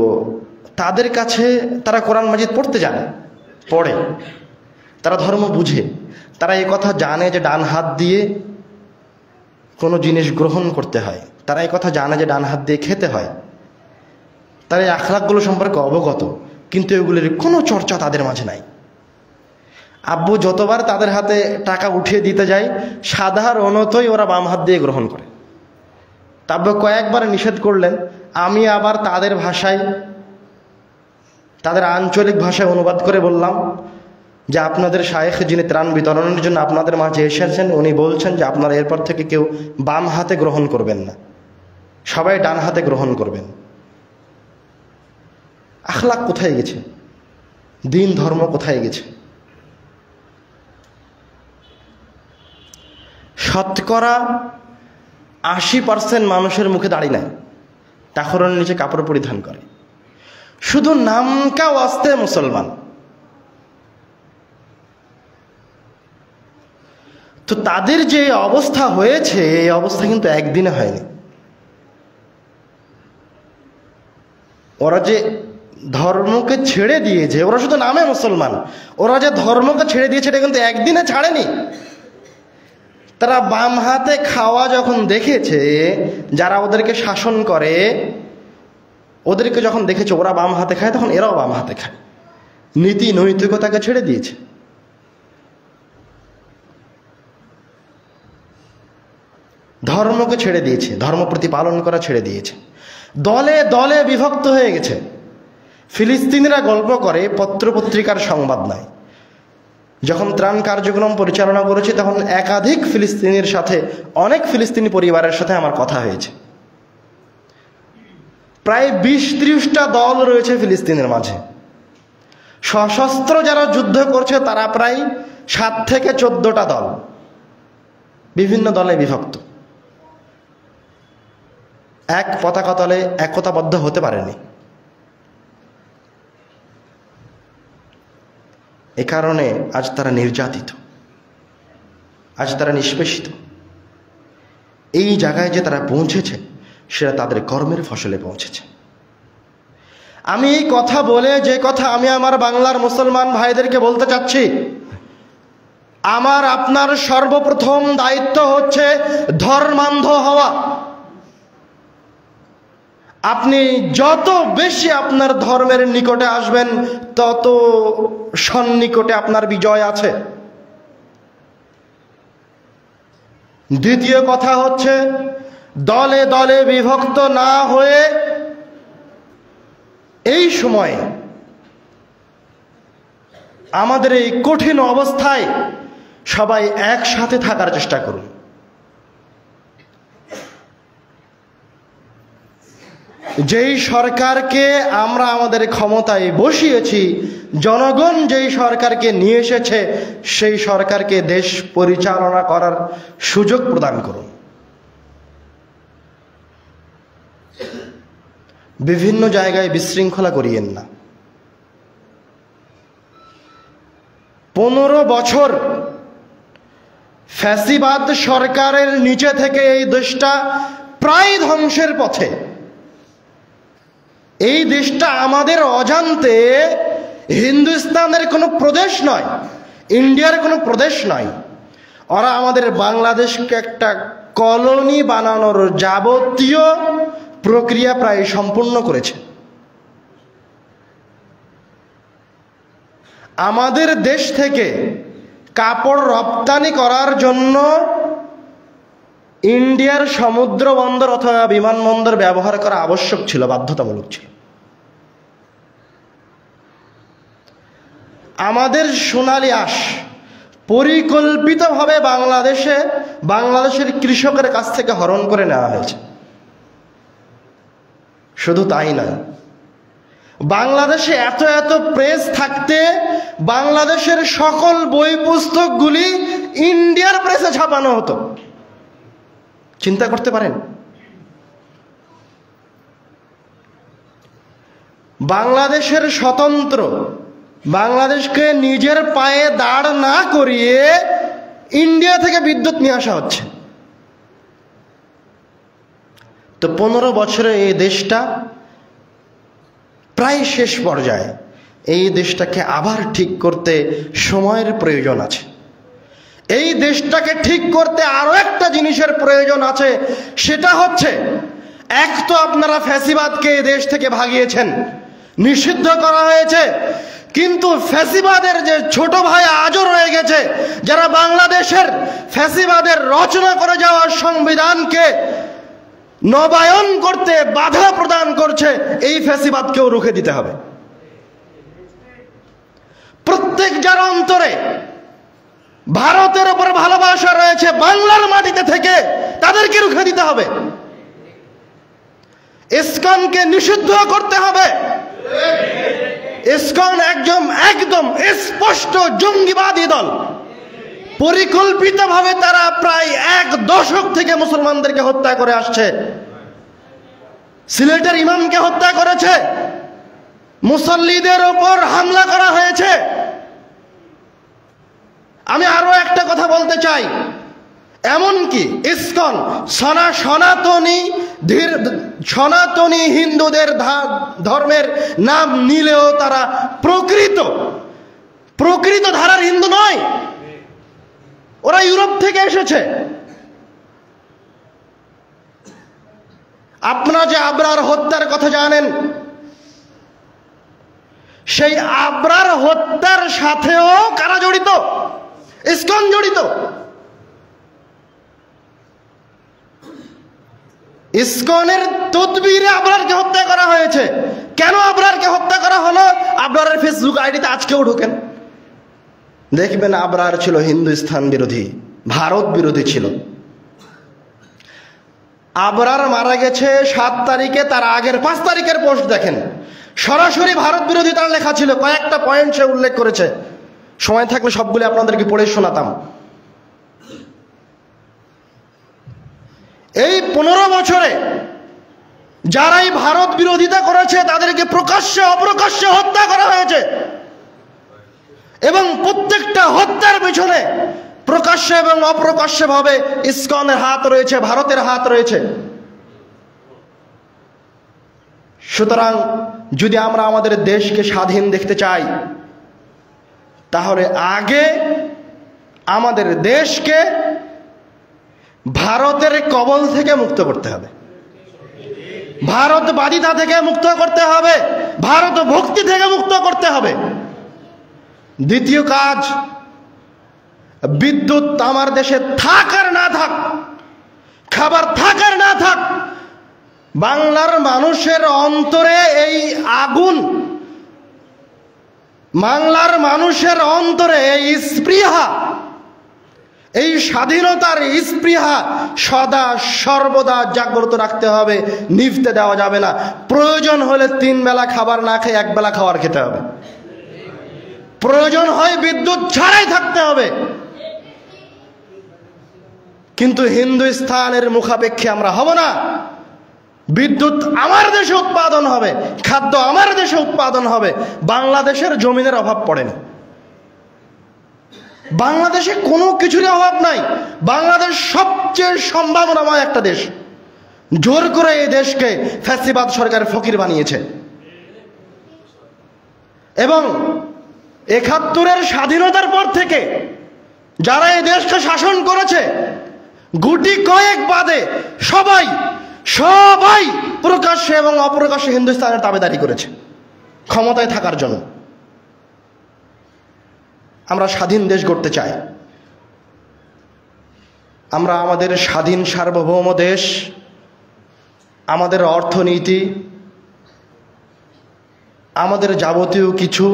তাদের কাছে তারা কোরআন মাজিদ পড়তে জানে, পড়ে, তারা ধর্ম বুঝে, তারা এই কথা জানে যে ডান হাত দিয়ে কোনো জিনিস গ্রহণ করতে হয়, তারা এই কথা জানে যে ডান হাত দিয়ে খেতে হয়, তারা এই আখলাকগুলো সম্পর্কে অবগত, কিন্তু এগুলির কোনো চর্চা তাদের মাঝে নাই। আব্বু যতবার তাদের হাতে টাকা উঠিয়ে দিতে যায় সাধারণতই ওরা বাম হাত দিয়ে গ্রহণ করে। আব্বু কয়েকবার নিষেধ করলেন, আমি আবার তাদের ভাষায়, তাদের আঞ্চলিক ভাষায় অনুবাদ করে বললাম যে আপনাদের শায়েখ যিনি ত্রাণ বিতরণের জন্য আপনাদের মাঝে এসেছেন উনি বলছেন যে আপনারা এরপর থেকে কেউ বাম হাতে গ্রহণ করবেন না, সবাই ডান হাতে গ্রহণ করবেন। আখলাক কোথায় গেছে? দিন ধর্ম কোথায় গেছে? শতকরা 80% মানুষের মুখে দাড়ি নাই, টাকরার নিচে কাপড় পরিধান করে, শুধু নামকা ওয়াস্তে মুসলমান। তো তাদের যে অবস্থা হয়েছে এই অবস্থা কিন্তু একদিনে হয়নি। ওরা যে ধর্মকে ছেড়ে দিয়েছে, ওরা শুধু নামে মুসলমান, ওরা যে ধর্মকে ছেড়ে দিয়েছে এটা কিন্তু একদিনে ছাড়েনি। তারা বাম হাতে খাওয়া যখন দেখেছে, যারা ওদেরকে শাসন করে ওদেরকে যখন দেখেছে ওরা বাম হাতে খায়, তখন এরাও বাম হাতে খায়। নীতি নৈতিকতাকে ছেড়ে দিয়েছে। ধর্মকে ছেড়ে দিয়েছে, ধর্ম প্রতিপালন করা ছেড়ে দিয়েছে। দলে দলে বিভক্ত হয়ে গেছে। ফিলিস্তিনিরা গল্প করে পত্রপত্রিকার সংবাদ নাই। যখন ত্রাণ কার্যক্রম পরিচালনা করেছি তখন একাধিক ফিলিস্তিনির সাথে, অনেক ফিলিস্তিনি পরিবারের সাথে আমার কথা হয়েছে। প্রায় 20-30টা দল রয়েছে ফিলিস্তিনের মাঝে। সশস্ত্র যারা যুদ্ধ করছে তারা প্রায় 7 থেকে 14টা দল, বিভিন্ন দলে বিভক্ত। এক পতাকা তলে একতাবদ্ধ হতে পারেনি। এ কারণে আজ তারা নির্যাতিত, আজ তারা নিষ্পেষিত। এই জায়গায় যে তারা পৌঁছেছে সেটা তাদের কর্মের ফসলে পৌঁছেছে। আমি এই কথা বলে যে কথা আমি আমার বাংলার মুসলমান ভাইদেরকে বলতে চাচ্ছি, আমার আপনার সর্বপ্রথম দায়িত্ব হচ্ছে ধর্মান্ধ হওয়া। আপনি যত বেশি আপনার ধর্মের নিকটে আসবেন তত সন্নিকটে আপনার বিজয় আছে। দ্বিতীয় কথা হচ্ছে দলে দলে বিভক্ত না হয়ে এই সময়ে আমাদের এই কঠিন অবস্থায় সবাই একসাথে থাকার চেষ্টা করুন। যেই সরকারকে আমরা আমাদের ক্ষমতায় বসিয়েছি, জনগণ যেই সরকারকে নিয়ে এসেছে, সেই সরকারকে দেশ পরিচালনা করার সুযোগ প্রদান করুন। বিভিন্ন জায়গায় বিশৃঙ্খলা করিয়েন না। 15 বছর ফ্যাসিবাদ সরকারের নিচে থেকে এই দেশটা প্রায় ধ্বংসের পথে। এই দেশটা আমাদের অজান্তে হিন্দুস্তানের কোনো প্রদেশ নয়, ইন্ডিয়ার কোনো প্রদেশ নয়। ওরা আমাদের বাংলাদেশকে একটা কলোনি বানানোর যাবতীয় প্রক্রিয়া প্রায় সম্পূর্ণ করেছে। আমাদের দেশ থেকে কাপড় রপ্তানি করার জন্য ইন্ডিয়ার সমুদ্র বন্দর অথবা বিমানবন্দর ব্যবহার করা আবশ্যক ছিল, বাধ্যতামূলক ছিল। আমাদের সোনালী আঁশ পরিকল্পিতভাবে বাংলাদেশের কৃষকের কাছ থেকে হরণ করে নেওয়া হয়েছে। শুধু তাই নয়, বাংলাদেশে এত এত প্রেস থাকতে বাংলাদেশের সকল বই পুস্তকগুলি ইন্ডিয়ার প্রেসে ছাপানো হতো। চিন্তা করতে পারেন? বাংলাদেশের স্বতন্ত্র, বাংলাদেশকে নিজের পায়ে দাঁড় না করিয়ে ইন্ডিয়া থেকে বিদ্যুৎ নিয়ে আসা হচ্ছে। তো 15 বছরে এই দেশটা প্রায় শেষ পর্যায়ে। এই দেশটাকে আবার ঠিক করতে সময়ের প্রয়োজন আছে। এই দেশটাকে ঠিক করতে আরো একটা জিনিসের প্রয়োজন আছে, সেটা হচ্ছে, এক তো আপনারা ফ্যাসিবাদকে এই দেশ থেকে ভাগিয়েছেন, নিষিদ্ধ করা হয়েছে, কিন্তু ফ্যাসিবাদের যে ছোট ভাই আজও রয়ে গেছে, যারা বাংলাদেশের ফ্যাসিবাদের রচনা করে যাওয়া সংবিধানকে নবায়ন করতে বাধা প্রদান করছে, এই ফ্যাসিবাদকেও রুখে দিতে হবে। প্রত্যেক যার অন্তরে ভারতের উপর ভালোবাসা রয়েছে, বাংলার মাটিতে থেকে, তাদেরকে রুখে দিতে হবে। ইসকনকে নিষিদ্ধ করতে হবে। ইসকন একদম স্পষ্ট জঙ্গিবাদী দল। পরিকল্পিতভাবে তারা প্রায় 1 দশক থেকে মুসলমানদেরকে হত্যা করে আসছে। সিলেটের ইমামকে হত্যা করেছে, মুসল্লিদের উপর হামলা করা হয়েছে। আমি আরো একটা কথা বলতে চাই, এমনকি ইসকন সনাতনী হিন্দুদের ধর্মের নাম নিলেও তারা প্রকৃত ধারার হিন্দু নয়। ওরা ইউরোপ থেকে এসেছে। আপনারা যে আবরার হত্যার কথা জানেন, সেই আবরার হত্যার সাথেও কারা জড়িত? ইসকন জড়িত। ইসকনের তদবিরে আবরারকে হত্যা করা হয়েছে। কেন আবরারকে হত্যা করা হলো? আবরারের ফেসবুক আইডিতে আজকেও ঢোকেন, দেখবেন আবরার ছিল হিন্দুস্তান বিরোধী, ভারত বিরোধী ছিল। আবরার মারা গেছে 7 তারিখে, তার আগের 5 তারিখের পোস্ট দেখেন, সরাসরি ভারত বিরোধী তার লেখা ছিল। কয়েকটা পয়েন্ট সে উল্লেখ করেছে, সময় থাকলে সবগুলো আপনাদেরকে পড়ে শোনাতাম। এই 15 বছরে যারাই ভারত বিরোধিতা করেছে তাদেরকে প্রকাশ্যে অপ্রকাশ্যে হত্যা করা হয়েছে, এবং প্রত্যেকটা হত্যার পেছনে প্রকাশ্যে এবং অপ্রকাশ্যে ভাবে ইসকনের হাত রয়েছে, ভারতের হাত রয়েছে। সুতরাং যদি আমরা আমাদের দেশকে স্বাধীন দেখতে চাই, তাহলে আগে আমাদের দেশকে ভারতের কবল থেকে মুক্ত করতে হবে, ভারতবাদিতা থেকে মুক্ত করতে হবে, ভারত ভক্তি থেকে মুক্ত করতে হবে। দ্বিতীয় কাজ, বিদ্যুৎ আমার দেশে থাক আর না থাক, খাবার থাক আর না থাক, বাংলার মানুষের অন্তরে এই আগুন, বাংলার মানুষের অন্তরে এই স্পৃহা, এই স্বাধীনতার স্পৃহা সদা সর্বদা জাগ্রত রাখতে হবে, নিভতে দেওয়া যাবে না। প্রয়োজন হলে 3 বেলা খাবার না খেয়ে 1 বেলা খাবার খেতে হবে, প্রয়োজন হয় বিদ্যুৎ ছাড়াই থাকতে হবে। কিন্তু হিন্দুস্তানের মুখাপেক্ষী আমরা হব না। বিদ্যুৎ আমার দেশে উৎপাদন হবে, খাদ্য আমার দেশে উৎপাদন হবে। বাংলাদেশের জমিনের অভাব পড়েনি, বাংলাদেশে কোনো কিছুরই অভাব নাই। বাংলাদেশ সবচেয়ে সম্ভাবনাময় একটা দেশ। জোর করে এই দেশকে ফ্যাসিবাদ সরকার ফকির বানিয়েছে এবং ৭১-এর স্বাধীনতার পর থেকে যারা এই দেশকে শাসন করেছে, গুটি কয়েক বাদে সবাই প্রকাশ্যে এবং অপ্রকাশ্যে হিন্দুস্তানের দাবিদারি করেছে ক্ষমতায় থাকার জন্য। আমরা স্বাধীন দেশ গড়তে চাই। আমরা আমাদের স্বাধীন সার্বভৌম দেশ, আমাদের অর্থনীতি, আমাদের যাবতীয় কিছু,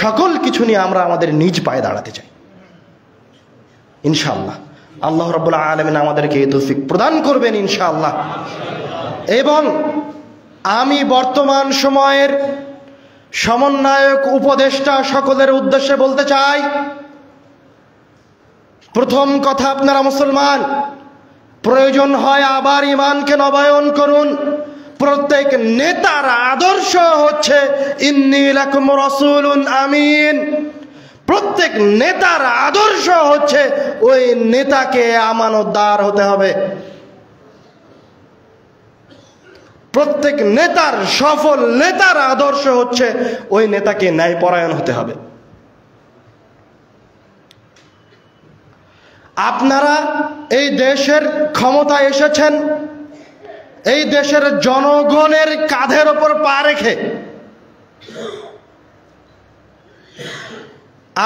সকল কিছু নিয়ে আমরা আমাদের নিজ পায়ে দাঁড়াতে চাই ইনশাআল্লাহ। আল্লাহ রাব্বুল আলামিন আমাদেরকে এই তৌফিক প্রদান করবেন ইনশাআল্লাহ। এবং আমি বর্তমান সময়ের সমন্বয়ক উপদেষ্টা সকলের উদ্দেশ্যে বলতে চাই, প্রথম কথা, আপনারা মুসলমান, প্রয়োজন হয় আবার ঈমানকে নবায়ন করুন। প্রত্যেক নেতার আদর্শ হচ্ছে ইন্নী লাকুম রাসূলুন আমিন। প্রত্যেক নেতার আদর্শ হচ্ছে ওই নেতাকে আমানতদার হতে হবে। প্রত্যেক নেতার, সফল নেতার আদর্শ হচ্ছে ওই নেতাকে ন্যায়পরায়ণ হতে হবে। আপনারা এই দেশের ক্ষমতায় এসেছেন এই দেশের জনগণের কাঁধের ওপর পা রেখে।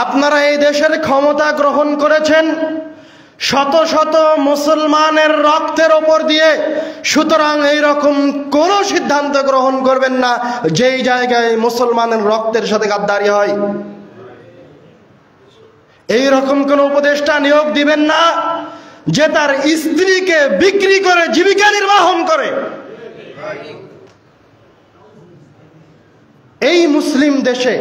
আপনারা এই দেশের ক্ষমতা গ্রহণ করেছেন শত শত মুসলমানের রক্তের ওপর দিয়ে। সুতরাং এইরকম কোন সিদ্ধান্ত গ্রহণ করবেন না যেই জায়গায় মুসলমানের রক্তের সাথে গাদ্দারি হয়। এইরকম কোন উপদেষ্টা নিয়োগ দিবেন না যে তার স্ত্রীকে বিক্রি করে জীবিকা নির্বাহন করে। এই মুসলিম দেশে,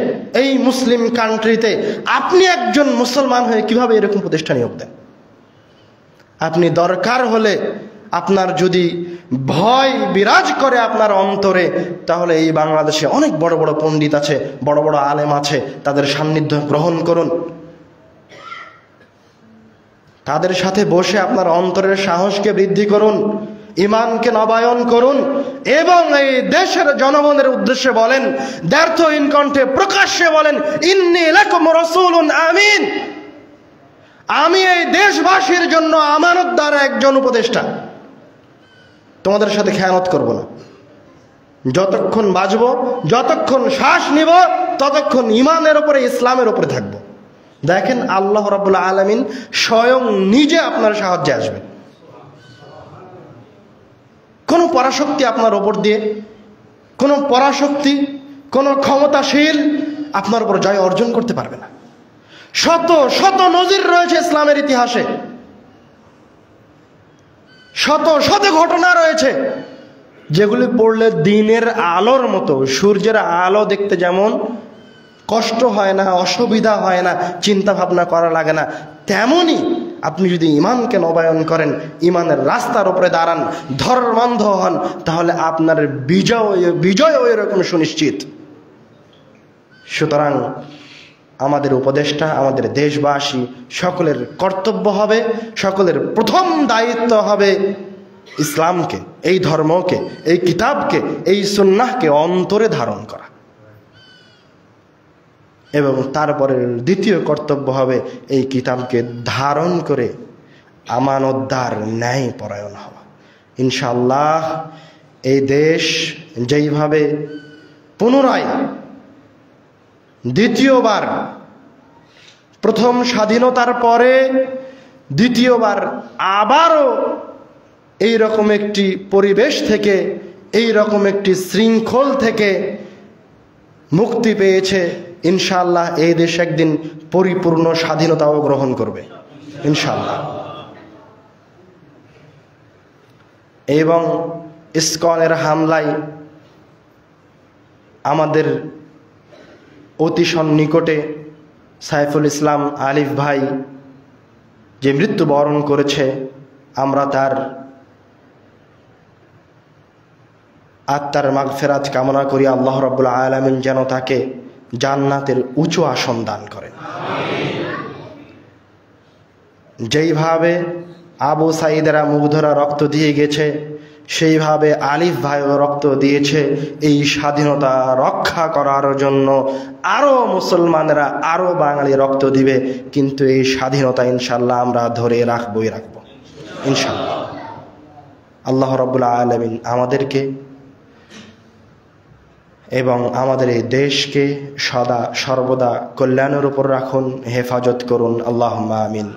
এই মুসলিম কান্ট্রিতে আপনি একজন মুসলমান হয়ে কিভাবে এরকম প্রতিষ্ঠান নিয়োগ দেন? আপনি দরকার হলে, আপনার যদি ভয় বিরাজ করে আপনার অন্তরে, তাহলে এই বাংলাদেশে অনেক বড় বড় পণ্ডিত আছে, বড় বড় আলেম আছে, তাদের সান্নিধ্য গ্রহণ করুন, তাদের সাথে বসে আপনার অন্তরের সাহসকে বৃদ্ধি করুন, ঈমানকে নবায়ন করুন এবং এই দেশের জনগণের উদ্দেশ্যে বলেন, দ্ব্যর্থহীন কণ্ঠে প্রকাশ্যে বলেন, ইন্নী লাকুম রাসূলুন আমিন। আমি এই দেশবাসীর জন্য আমানতদার একজন উপদেষ্টা, তোমাদের সাথে খেয়ানত করব না। যতক্ষণ বাঁচব, যতক্ষণ শ্বাস নিব, ততক্ষণ ঈমানের উপরে, ইসলামের উপরে থাকব। দেখেন আল্লাহ রাব্বুল আলামিন স্বয়ং নিজে আপনার সাহায্যে আসবে। কোনো পরাশক্তি আপনার ওপর দিয়ে, কোনো পরাশক্তি, কোনো ক্ষমতাশীল আপনার উপর জয় অর্জন করতে পারবে না। শত শত নজির রয়েছে ইসলামের ইতিহাসে, শত শত ঘটনা রয়েছে যেগুলি পড়লে দিনের আলোর মতো, সূর্যের আলো দেখতে যেমন কষ্ট হয় না, অসুবিধা হয় না, চিন্তা ভাবনা করা লাগে না, তেমনি আপনি যদি ঈমানকে নবায়ন করেন, ঈমানের রাস্তার উপরে দাঁড়ান, ধর্মান্ধ হন, তাহলে আপনার বিজয় ওই রকম সুনিশ্চিত। সুতরাং আমাদের উপদেষ্টা, আমাদের দেশবাসী সকলের কর্তব্য হবে, সকলের প্রথম দায়িত্ব হবে ইসলামকে, এই ধর্মকে, এই কিতাবকে, এই সুন্নাহকে অন্তরে ধারণ করা। এবং তারপরে দ্বিতীয় কর্তব্য হবে এই কিতাবকে ধারণ করে আমানতদার ন্যায় পরায়ণ হওয়া। ইনশাআল্লাহ এই দেশ যেইভাবে পুনরায় দ্বিতীয়বার, প্রথম স্বাধীনতার পরে দ্বিতীয়বার আবারও এই রকম একটি পরিবেশ থেকে, এই রকম একটি শৃঙ্খল থেকে মুক্তি পেয়েছে, ইনশাআল্লাহ এই দেশ একদিন পরিপূর্ণ স্বাধীনতাও গ্রহণ করবে ইনশাআল্লাহ। এবং ইসকনের হামলায় আমাদের অতি সন্নিকটে সাইফুল ইসলাম আলিফ ভাই যে মৃত্যুবরণ করেছে, আমরা তার আত্মার মাগফিরাত কামনা করি। আল্লাহ রাব্বুল আলামিন যেন তাকে জান্নাতের উঁচু আসন দান করেন। যেইভাবে আবু সাঈদেরা মুগ্ধরা রক্ত দিয়ে গেছে, সেইভাবে আলিফ ভাইও রক্ত দিয়েছে এই স্বাধীনতা রক্ষা করার জন্য। আরও মুসলমানেরা, আরও বাঙালি রক্ত দিবে, কিন্তু এই স্বাধীনতা ইনশাআল্লাহ আমরা ধরে রাখবই রাখব ইনশাআল্লাহ। আল্লাহ রাব্বুল আলামিন আমাদেরকে এবং আমাদের এই দেশকে সদা সর্বদা কল্যাণের উপর রাখুন, হেফাজত করুন। আল্লাহুম্মা আমিন।